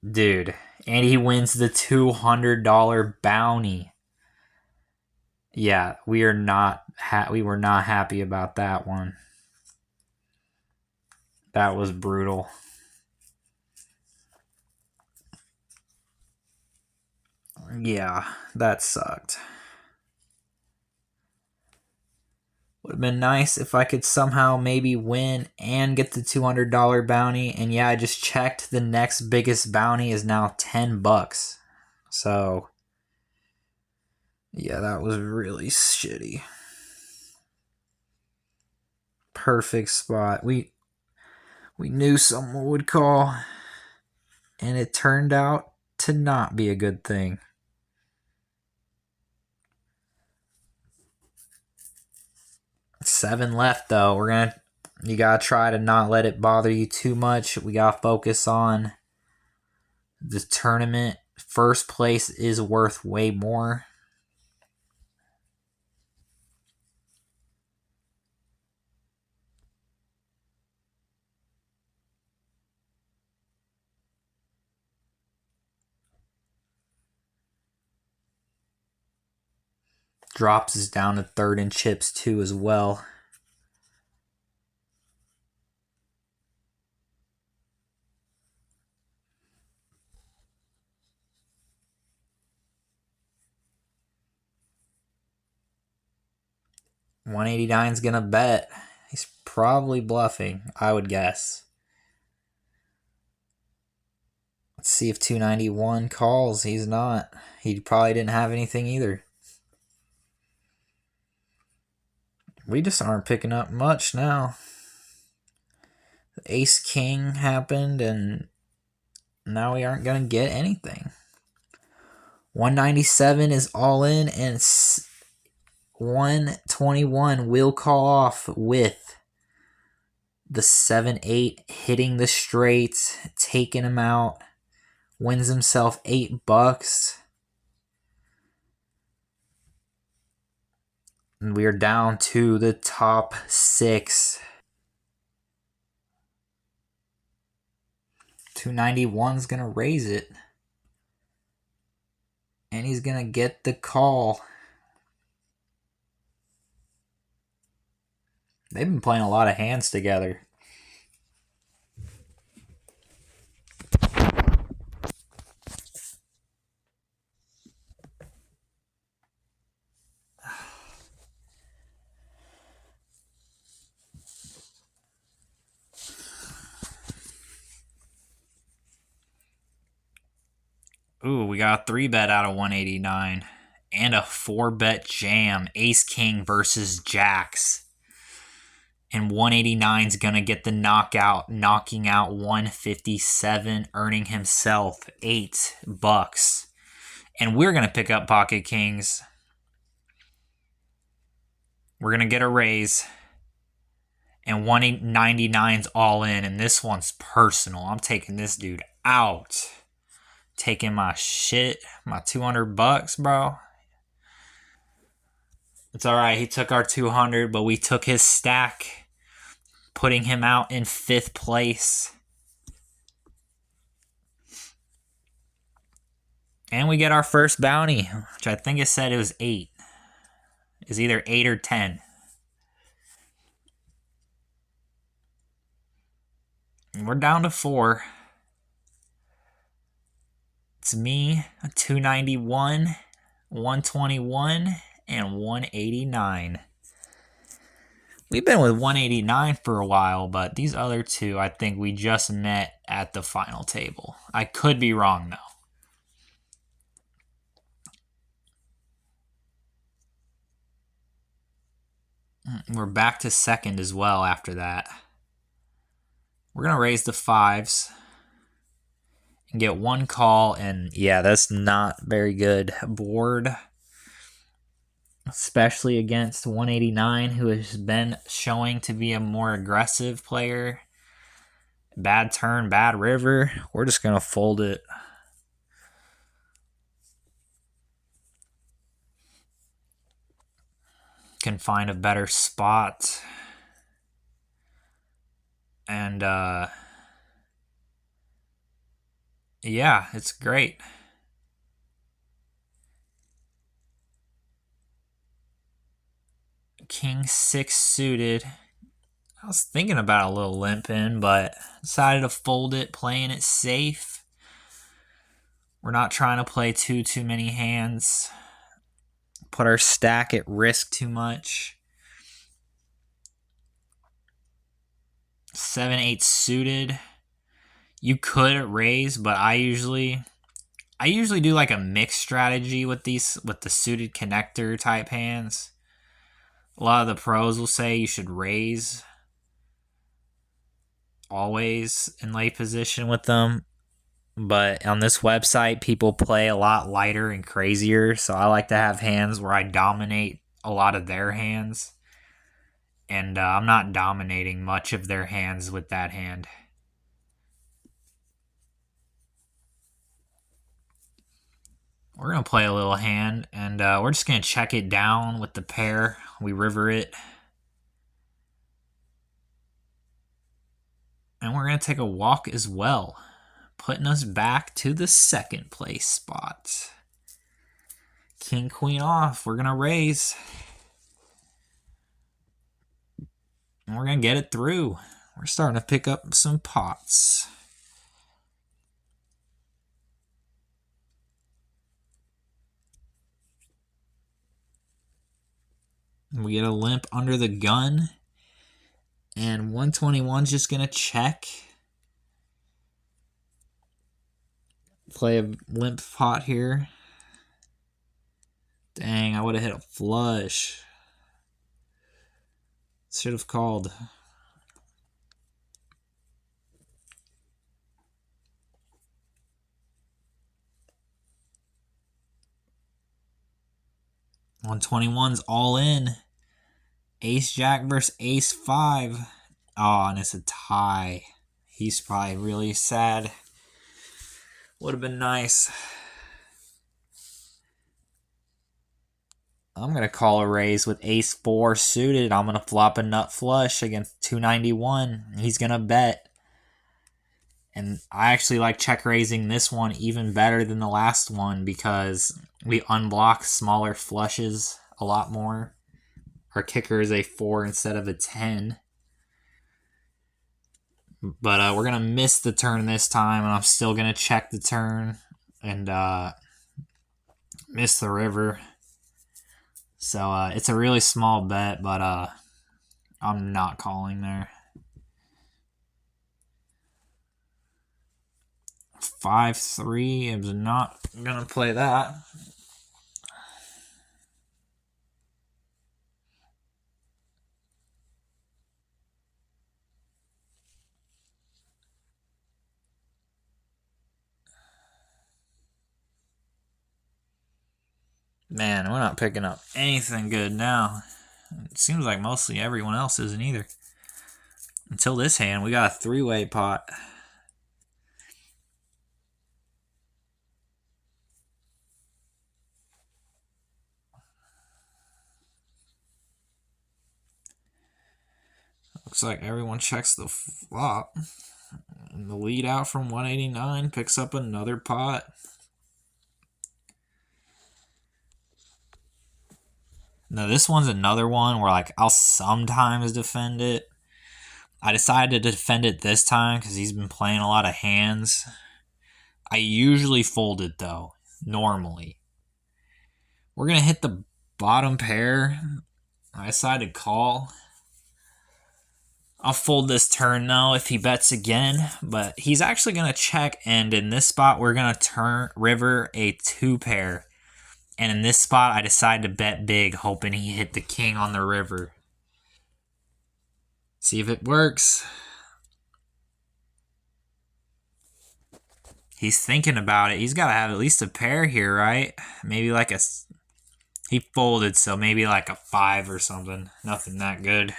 Dude, and he wins the $200 bounty. Yeah, we were not happy about that one. That was brutal. Yeah, that sucked. Would have been nice if I could somehow maybe win and get the $200 bounty. And yeah, I just checked. The next biggest bounty is now $10. So, yeah, that was really shitty. Perfect spot. We knew someone would call, and it turned out to not be a good thing. Seven left though. You gotta try to not let it bother you too much. We gotta focus on the tournament. First place is worth way more. Drops is down to third in chips too as well. $189's gonna bet. He's probably bluffing, I would guess. Let's see if 291 calls. He's not. He probably didn't have anything either. We just aren't picking up much now. The Ace King happened, and now we aren't going to get anything. 197 is all in, and 121 will call off with the 7-8 hitting the straight, taking him out. Wins himself $8. And we are down to the top 6. 291's going to raise it. And he's going to get the call. They've been playing a lot of hands together. Ooh, we got a 3-bet out of 189. And a 4-bet jam. Ace King versus Jacks. And 189's going to get the knockout, knocking out 157, earning himself $8. And we're going to pick up Pocket Kings. We're going to get a raise. And 199's all in. And this one's personal. I'm taking this dude out. Taking my shit, my $200, bro. It's all right. He took our 200, but we took his stack, putting him out in 5th place. And we get our first bounty, which I think it said it was 8. It's either 8 or 10. And we're down to 4. It's me, a 291, 121, and 189. We've been with 189 for a while, but these other two, I think we just met at the final table. I could be wrong, though. We're back to second as well after that. We're going to raise the fives and get one call, and yeah, that's not very good board, especially against 189, who has been showing to be a more aggressive player. Bad turn, bad river. We're just going to fold it. Can find a better spot. And, yeah, it's great. King 6 suited. I was thinking about a little limp in, but decided to fold it, playing it safe. We're not trying to play too many hands. Put our stack at risk too much. 7-8 suited. You could raise, but I usually do like a mixed strategy with the suited connector type hands. A lot of the pros will say you should raise always in late position with them. But on this website, people play a lot lighter and crazier, so I like to have hands where I dominate a lot of their hands. And I'm not dominating much of their hands with that hand. We're going to play a little hand, and we're just going to check it down with the pair. We river it. And we're going to take a walk as well, putting us back to the second place spot. King, queen off. We're going to raise. And we're going to get it through. We're starting to pick up some pots. We get a limp under the gun. And 121's just going to check. Play a limp pot here. Dang, I would have hit a flush. Should have called. $121's all in. Ace Jack versus Ace 5. Oh, and it's a tie. He's probably really sad. Would have been nice. I'm going to call a raise with Ace 4 suited. I'm going to flop a nut flush against 291. He's going to bet. And I actually like check raising this one even better than the last one because we unblock smaller flushes a lot more. Our kicker is a 4 instead of a 10. But we're going to miss the turn this time, and I'm still going to check the turn and miss the river. So it's a really small bet, but I'm not calling there. 5-3. I was not going to play that. Man, we're not picking up anything good now. It seems like mostly everyone else isn't either. Until this hand, we got a three-way pot. Looks like everyone checks the flop. And the lead out from 189 picks up another pot. Now this one's another one where like I'll sometimes defend it. I decided to defend it this time because he's been playing a lot of hands. I usually fold it though, normally. We're going to hit the Bottom pair. I decided to call. I'll fold this turn though if he bets again, but he's actually going to check, and in this spot we're going to turn river a 2 pair. And in this spot I decided to bet big, hoping he hit the king on the river. See if it works. He's thinking about it. He's got to have at least a pair here, right? Maybe like a... He folded, so maybe like a 5 or something. Nothing that good.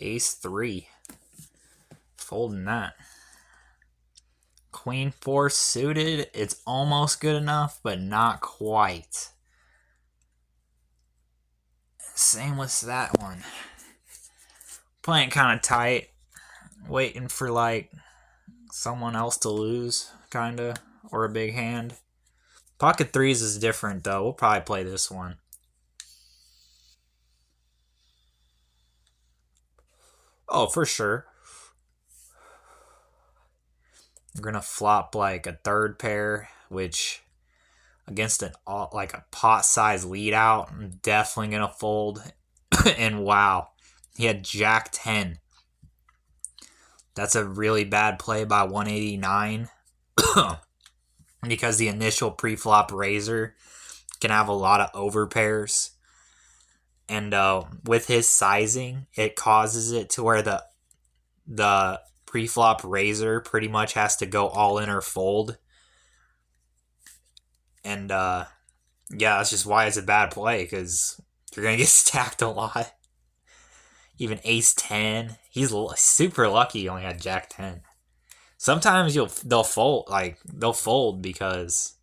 Ace 3. Folding that. Queen 4 suited. It's almost good enough, but not quite. Same with that one. Playing kind of tight. Waiting for like someone else to lose, kind of. Or a big hand. Pocket 3s is different though. We'll probably play this one. Oh, for sure. We're going to flop like a 3rd pair, which against an like a pot-sized lead out, I'm definitely going to fold. And wow, he had Jack 10. That's a really bad play by 189. Because the initial pre-flop raiser can have a lot of overpairs. And with his sizing, it causes it to where the pre-flop raiser pretty much has to go all in or fold. And yeah, that's just why it's a bad play, because you're going to get stacked a lot. Even ace 10. He's super lucky he only had jack 10. Sometimes they'll fold because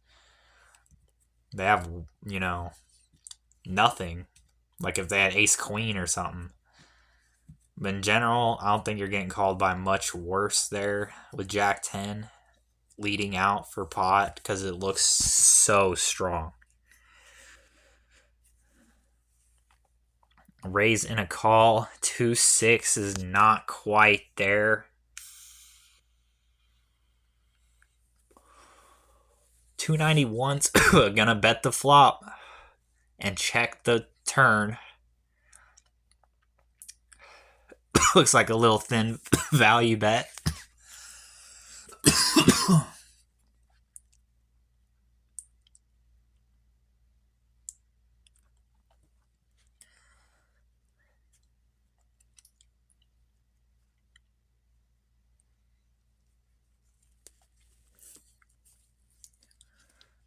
they have, nothing. Like if they had ace queen or something. But in general, I don't think you're getting called by much worse there with jack 10 leading out for pot, because it looks so strong. Raise in a call. 2-6 is not quite there. 291's gonna bet the flop and check the turn. Looks like a little thin value bet.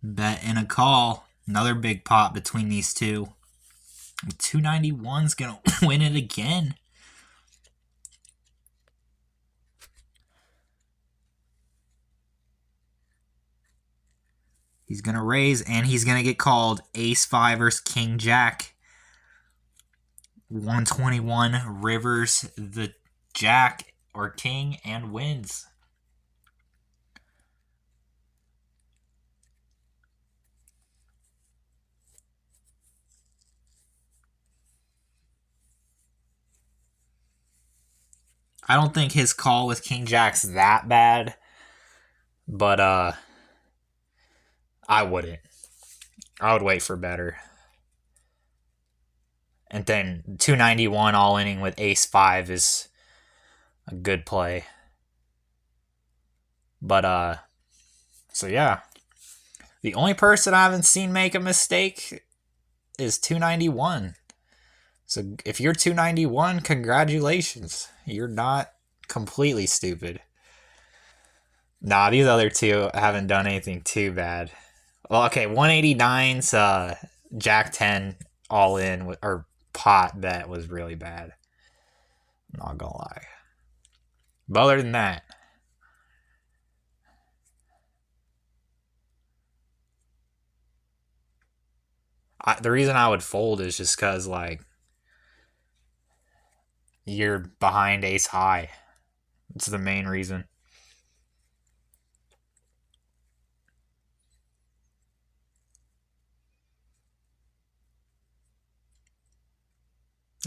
Bet in a call. Another big pot between these two. 291's gonna win it again. He's gonna raise, and he's gonna get called ace 5 versus king jack. 121 rivers the jack or king and wins. I don't think his call with king jack's that bad, but I wouldn't. I would wait for better. And then 291 all inning with ace 5 is a good play. But so yeah. The only person I haven't seen make a mistake is 291. So if you're 291, congratulations. You're not completely stupid. Nah, these other two haven't done anything too bad. Well, okay, 189's jack 10 all in, or pot bet was really bad. I'm not gonna lie. But other than that, the reason I would fold is just because, like, you're behind ace high. It's the main reason.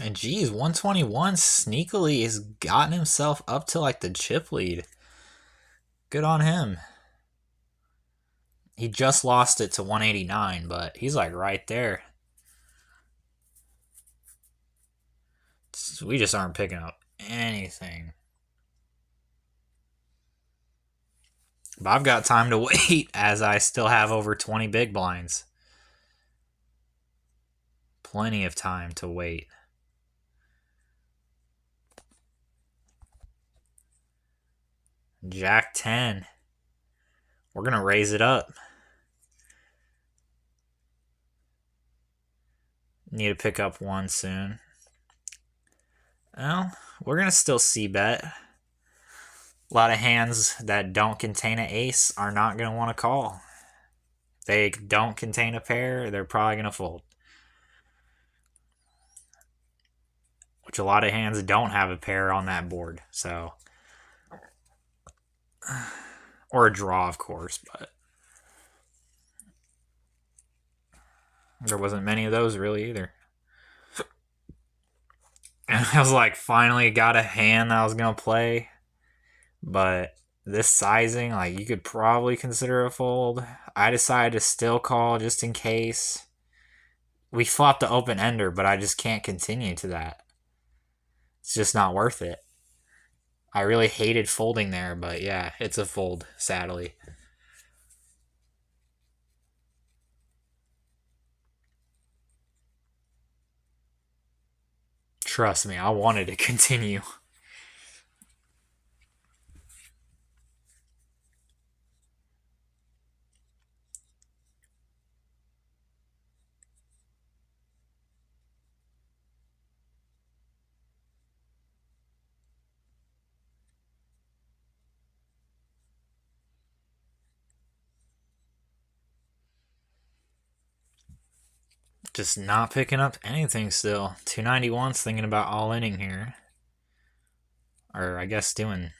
And geez, 121 sneakily has gotten himself up to like the chip lead. Good on him. He just lost it to 189, but he's like right there. We just aren't picking up anything. But I've got time to wait as I still have over 20 big blinds. Plenty of time to wait. Jack 10. We're going to raise it up. Need to pick up one soon. Well, we're going to still c-bet. A lot of hands that don't contain an ace are not going to want to call. If they don't contain a pair, they're probably going to fold. Which a lot of hands don't have a pair on that board, so... Or a draw, of course, but... There wasn't many of those really either. And I was like, finally got a hand that I was going to play. But this sizing, like, you could probably consider a fold. I decided to still call just in case. We flopped the open ender, but I just can't continue to that. It's just not worth it. I really hated folding there, but yeah, it's a fold, sadly. Trust me, I wanted to continue. Just not picking up anything still. 291's thinking about all-inning here. Or I guess doing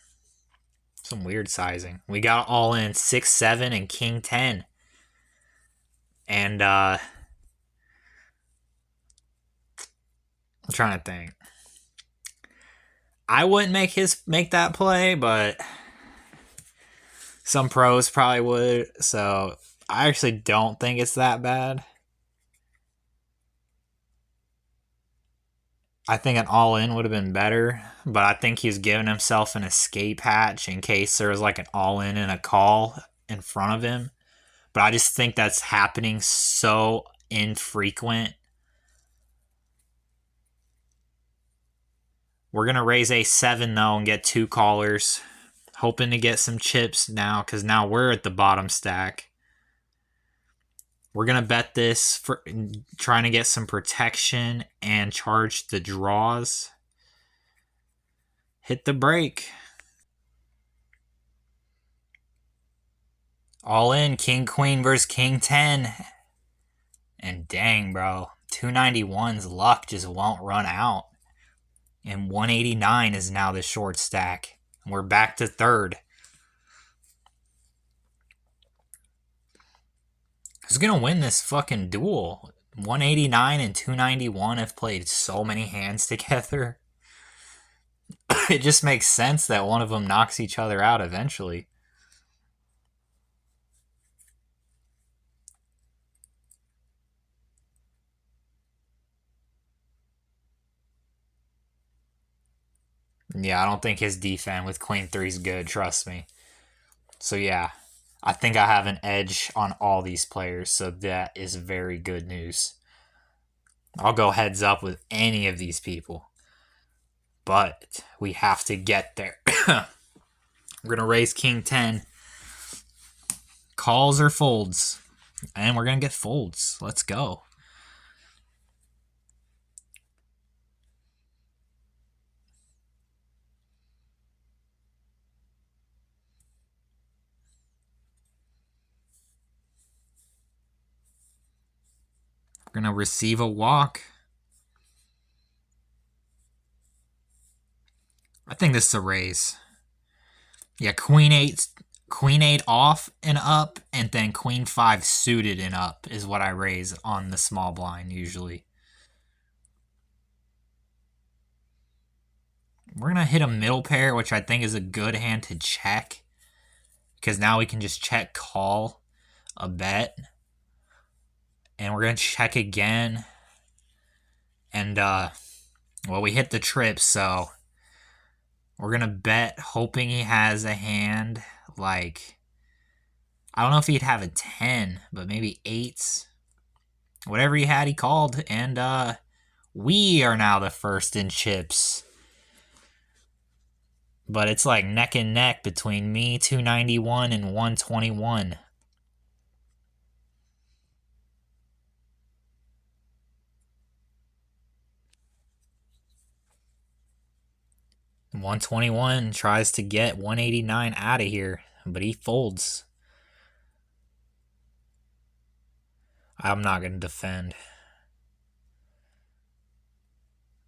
some weird sizing. We got all in 6-7 and king 10. And I'm trying to think. I wouldn't make that play, but some pros probably would. So I actually don't think it's that bad. I think an all-in would have been better, but I think he's giving himself an escape hatch in case there was like an all-in and a call in front of him. But I just think that's happening so infrequent. We're going to raise a 7 though and get 2 callers. Hoping to get some chips now because now we're at the bottom stack. We're going to bet this for trying to get some protection and charge the draws. Hit the break. All in, king queen versus king 10. And dang, bro, 291's luck just won't run out. And 189 is now the short stack. We're back to third. Who's gonna win this fucking duel? 189 and 291 have played so many hands together. It just makes sense that one of them knocks each other out eventually. Yeah, I don't think his defense with queen 3 is good, trust me. So yeah, I think I have an edge on all these players, so that is very good news. I'll go heads up with any of these people. But we have to get there. We're going to raise king 10. Calls or folds. And we're going to get folds. Let's go. We're going to receive a walk. I think this is a raise. Yeah, queen 8 off and up, and then queen 5 suited and up is what I raise on the small blind usually. We're going to hit a middle pair, which I think is a good hand to check. Because now we can just check call a bet. And we're going to check again. And, well, we hit the trip, so we're going to bet hoping he has a hand like, I don't know if he'd have a 10, but maybe 8s. Whatever he had, he called. And, we are now the first in chips. But it's like neck and neck between me, 291, and 121. And 121 tries to get 189 out of here, but he folds. I'm not going to defend.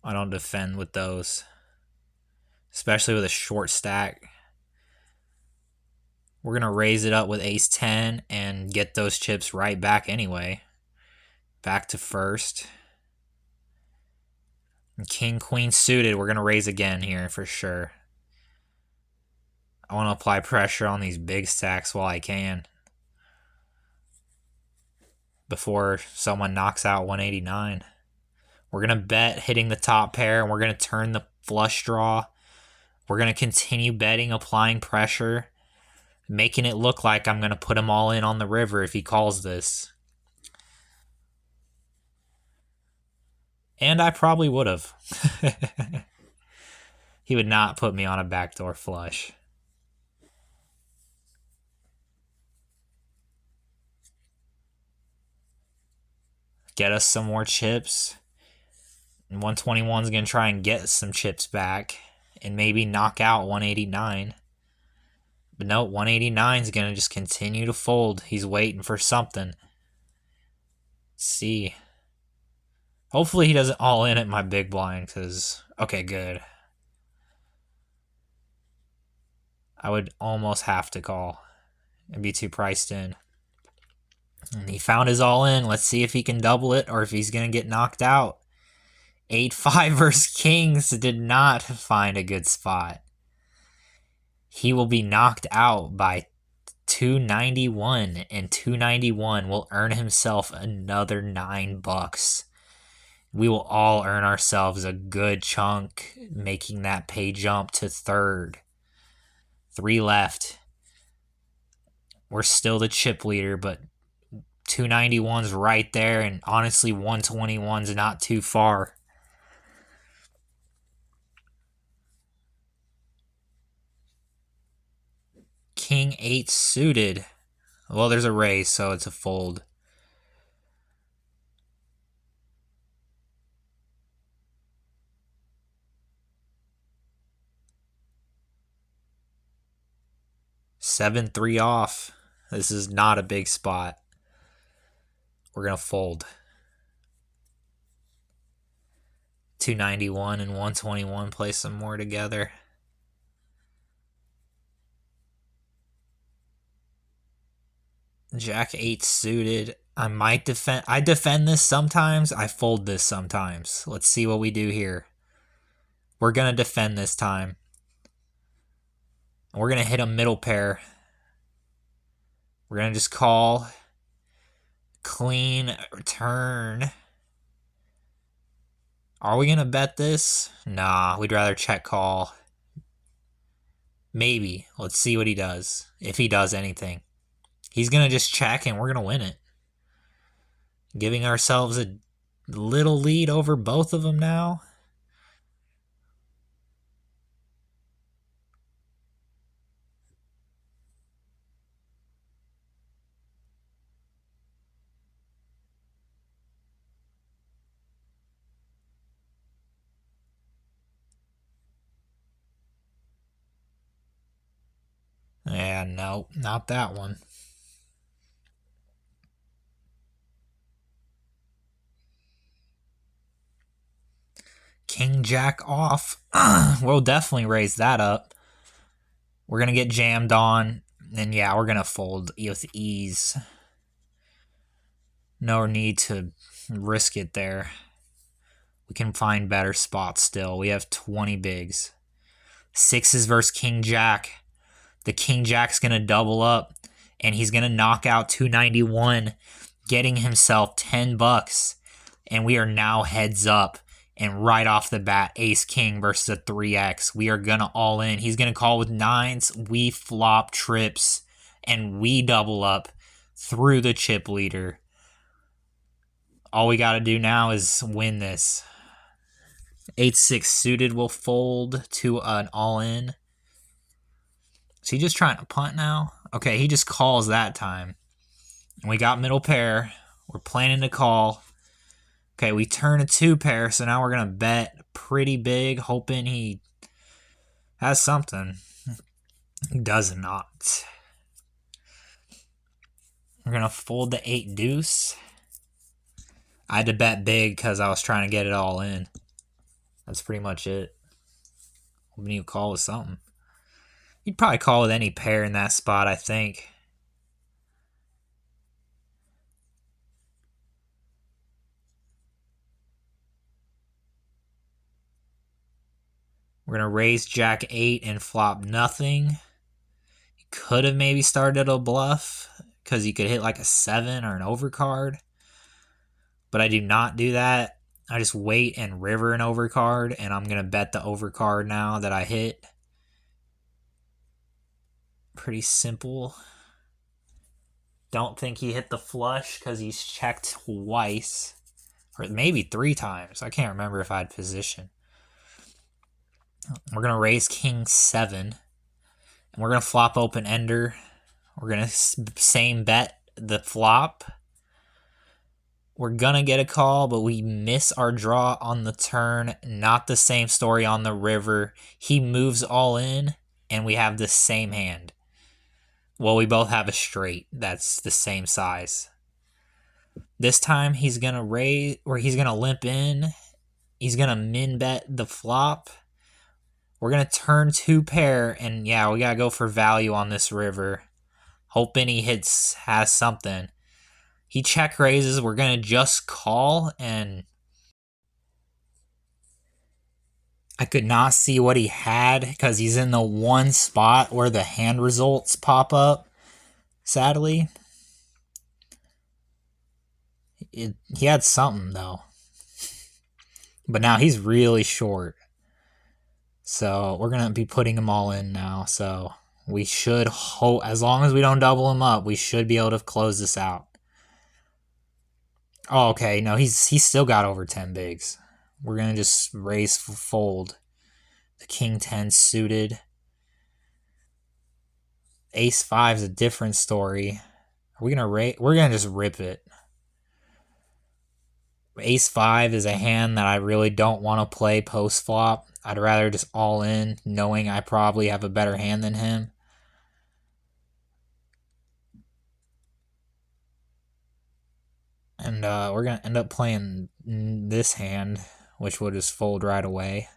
I don't defend with those. Especially with a short stack. We're going to raise it up with ace 10 and get those chips right back anyway. Back to first. And king, queen suited. We're going to raise again here for sure. I want to apply pressure on these big stacks while I can. Before someone knocks out 189. We're going to bet hitting the top pair, and we're going to turn the flush draw. We're going to continue betting, applying pressure, making it look like I'm going to put him all in on the river if he calls this. And I probably would have. He would not put me on a backdoor flush. Get us some more chips. And 121 is going to try and get some chips back and maybe knock out 189. But no, 189 is going to just continue to fold. He's waiting for something. Let's see. Hopefully he doesn't all in at my big blind because, okay, good. I would almost have to call and be too priced in. And he found his all in. Let's see if he can double it or if he's going to get knocked out. 8-5 versus kings did not find a good spot. He will be knocked out by 291, and 291 will earn himself another $9. We will all earn ourselves a good chunk, making that pay jump to third. 3 left. We're still the chip leader, but 291's right there, and honestly, 121's not too far. King 8 suited. Well, there's a raise, so it's a fold. Seven, 3 off. This is not a big spot. We're going to fold. 291 and 121 play some more together. Jack 8 suited. I might defend. I defend this sometimes. I fold this sometimes. Let's see what we do here. We're going to defend this time. We're going to hit a middle pair. We're going to just call. Clean return. Are we going to bet this? Nah, we'd rather check call. Maybe. Let's see what he does. If he does anything. He's going to just check and we're going to win it. Giving ourselves a little lead over both of them now. Yeah, no, not that one. King Jack off. We'll definitely raise that up. We're going to get jammed on. And yeah, we're going to fold with ease. No need to risk it there. We can find better spots still. We have 20 bigs. Sixes versus King Jack. The King Jack's going to double up, and he's going to knock out 291, getting himself $10. And we are now heads up. And right off the bat, Ace King versus a 3X. We are going to all in. He's going to call with nines. We flop trips, and we double up through the chip leader. All we got to do now is win this. 8-6 suited will fold to an all-in. Is he just trying to punt now? Okay, he just calls that time. And we got middle pair. We're planning to call. Okay, we turn a 2 pair, so now we're going to bet pretty big, hoping he has something. He does not. We're going to fold the 8 deuce. I had to bet big because I was trying to get it all in. That's pretty much it. Hoping he'll call with something. He'd probably call with any pair in that spot, I think. We're going to raise Jack 8 and flop nothing. He could have maybe started a bluff because he could hit like a 7 or an overcard. But I do not do that. I just wait and river an overcard, and I'm going to bet the overcard now that I hit. Pretty simple. Don't think he hit the flush because he's checked twice. Or maybe 3 times. I can't remember if I had position. We're going to raise King 7. And we're going to flop open ender. We're going to same bet the flop. We're going to get a call, but we miss our draw on the turn. Not the same story on the river. He moves all in, and we have the same hand. Well, we both have a straight that's the same size. This time, he's going to raise, or he's going to limp in. He's going to min bet the flop. We're going to turn 2 pair, and yeah, we got to go for value on this river. Hoping he has something. He check raises. We're going to just call, and I could not see what he had because he's in the one spot where the hand results pop up, sadly. He had something, though. But now he's really short. So we're going to be putting them all in now. So we should hope, as long as we don't double him up, we should be able to close this out. Oh, okay. No, he's still got over 10 bigs. We're going to just raise fold. The King 10 suited. Ace 5 is a different story. Are we going to raise? We're going to just rip it. Ace 5 is a hand that I really don't want to play post flop. I'd rather just all in, knowing I probably have a better hand than him. And we're going to end up playing this hand, which will just fold right away.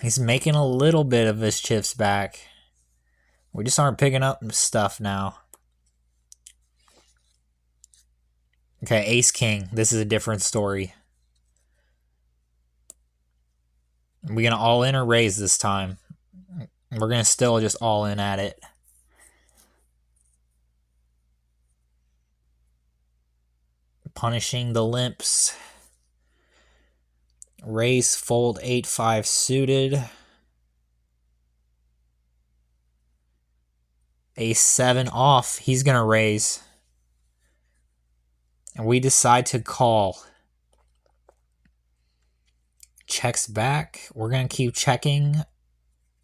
He's making a little bit of his chips back. We just aren't picking up stuff now. Okay, Ace King. This is a different story. Are we going to all in or raise this time? We're going to still just all in at it. Punishing the limps. Raise, fold, 8-5 suited. Ace 7 off. He's going to raise. And we decide to call. Checks back. We're going to keep checking.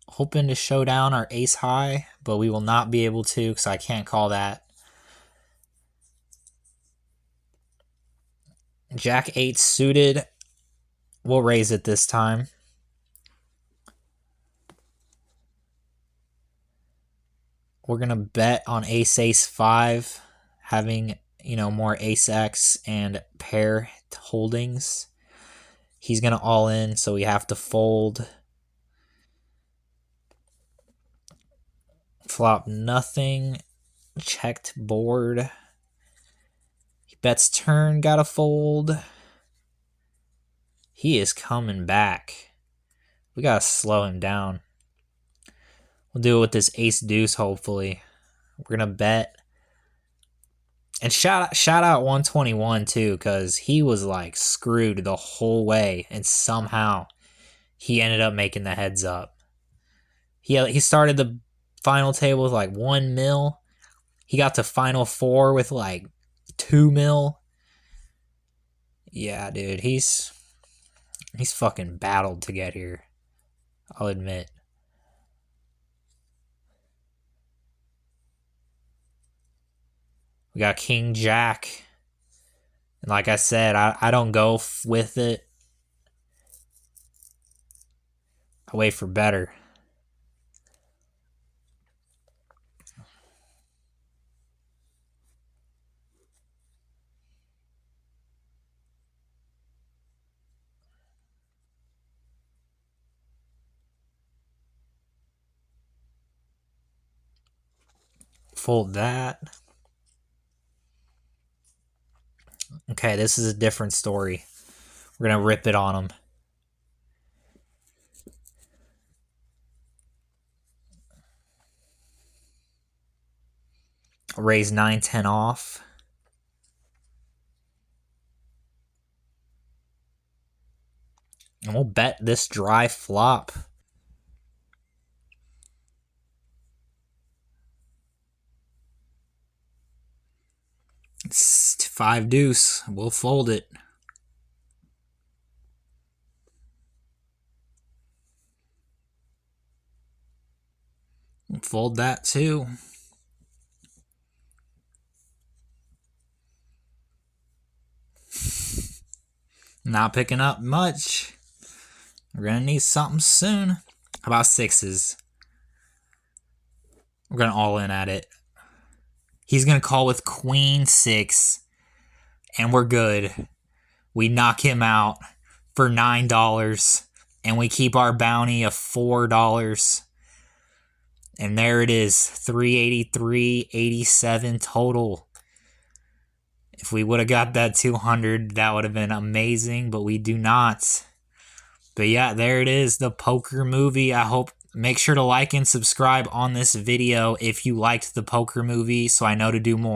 Hoping to show down our ace high, but we will not be able to because I can't call that. Jack 8 suited. We'll raise it this time. We're going to bet on ace 5, having, more ace X and pair holdings. He's going to all in, so we have to fold. Flop nothing. Checked board. He bets turn, got to fold. He is coming back. We gotta slow him down. We'll do it with this ace deuce, hopefully. We're gonna bet. And shout out 121 too, because he was like screwed the whole way, and somehow he ended up making the heads up. He started the final table with like 1 mil. He got to final 4 with like 2 mil. Yeah, dude, he's fucking battled to get here. I'll admit. We got King Jack. And like I said, I don't go with it. I wait for better. Fold that. Okay, this is a different story. We're going to rip it on him. Raise 9-10 off. And we'll bet this dry flop. It's 5 deuce. We'll fold it. We'll fold that too. Not picking up much. We're going to need something soon. How about 6s? We're going to all in at it. He's going to call with queen 6. And we're good. We knock him out for $9. And we keep our bounty of $4. And there it is. $383.87 total. If we would have got that 200, that would have been amazing, but we do not. But yeah, there it is, the poker movie. I hope, make sure to like and subscribe on this video if you liked the poker movie so I know to do more.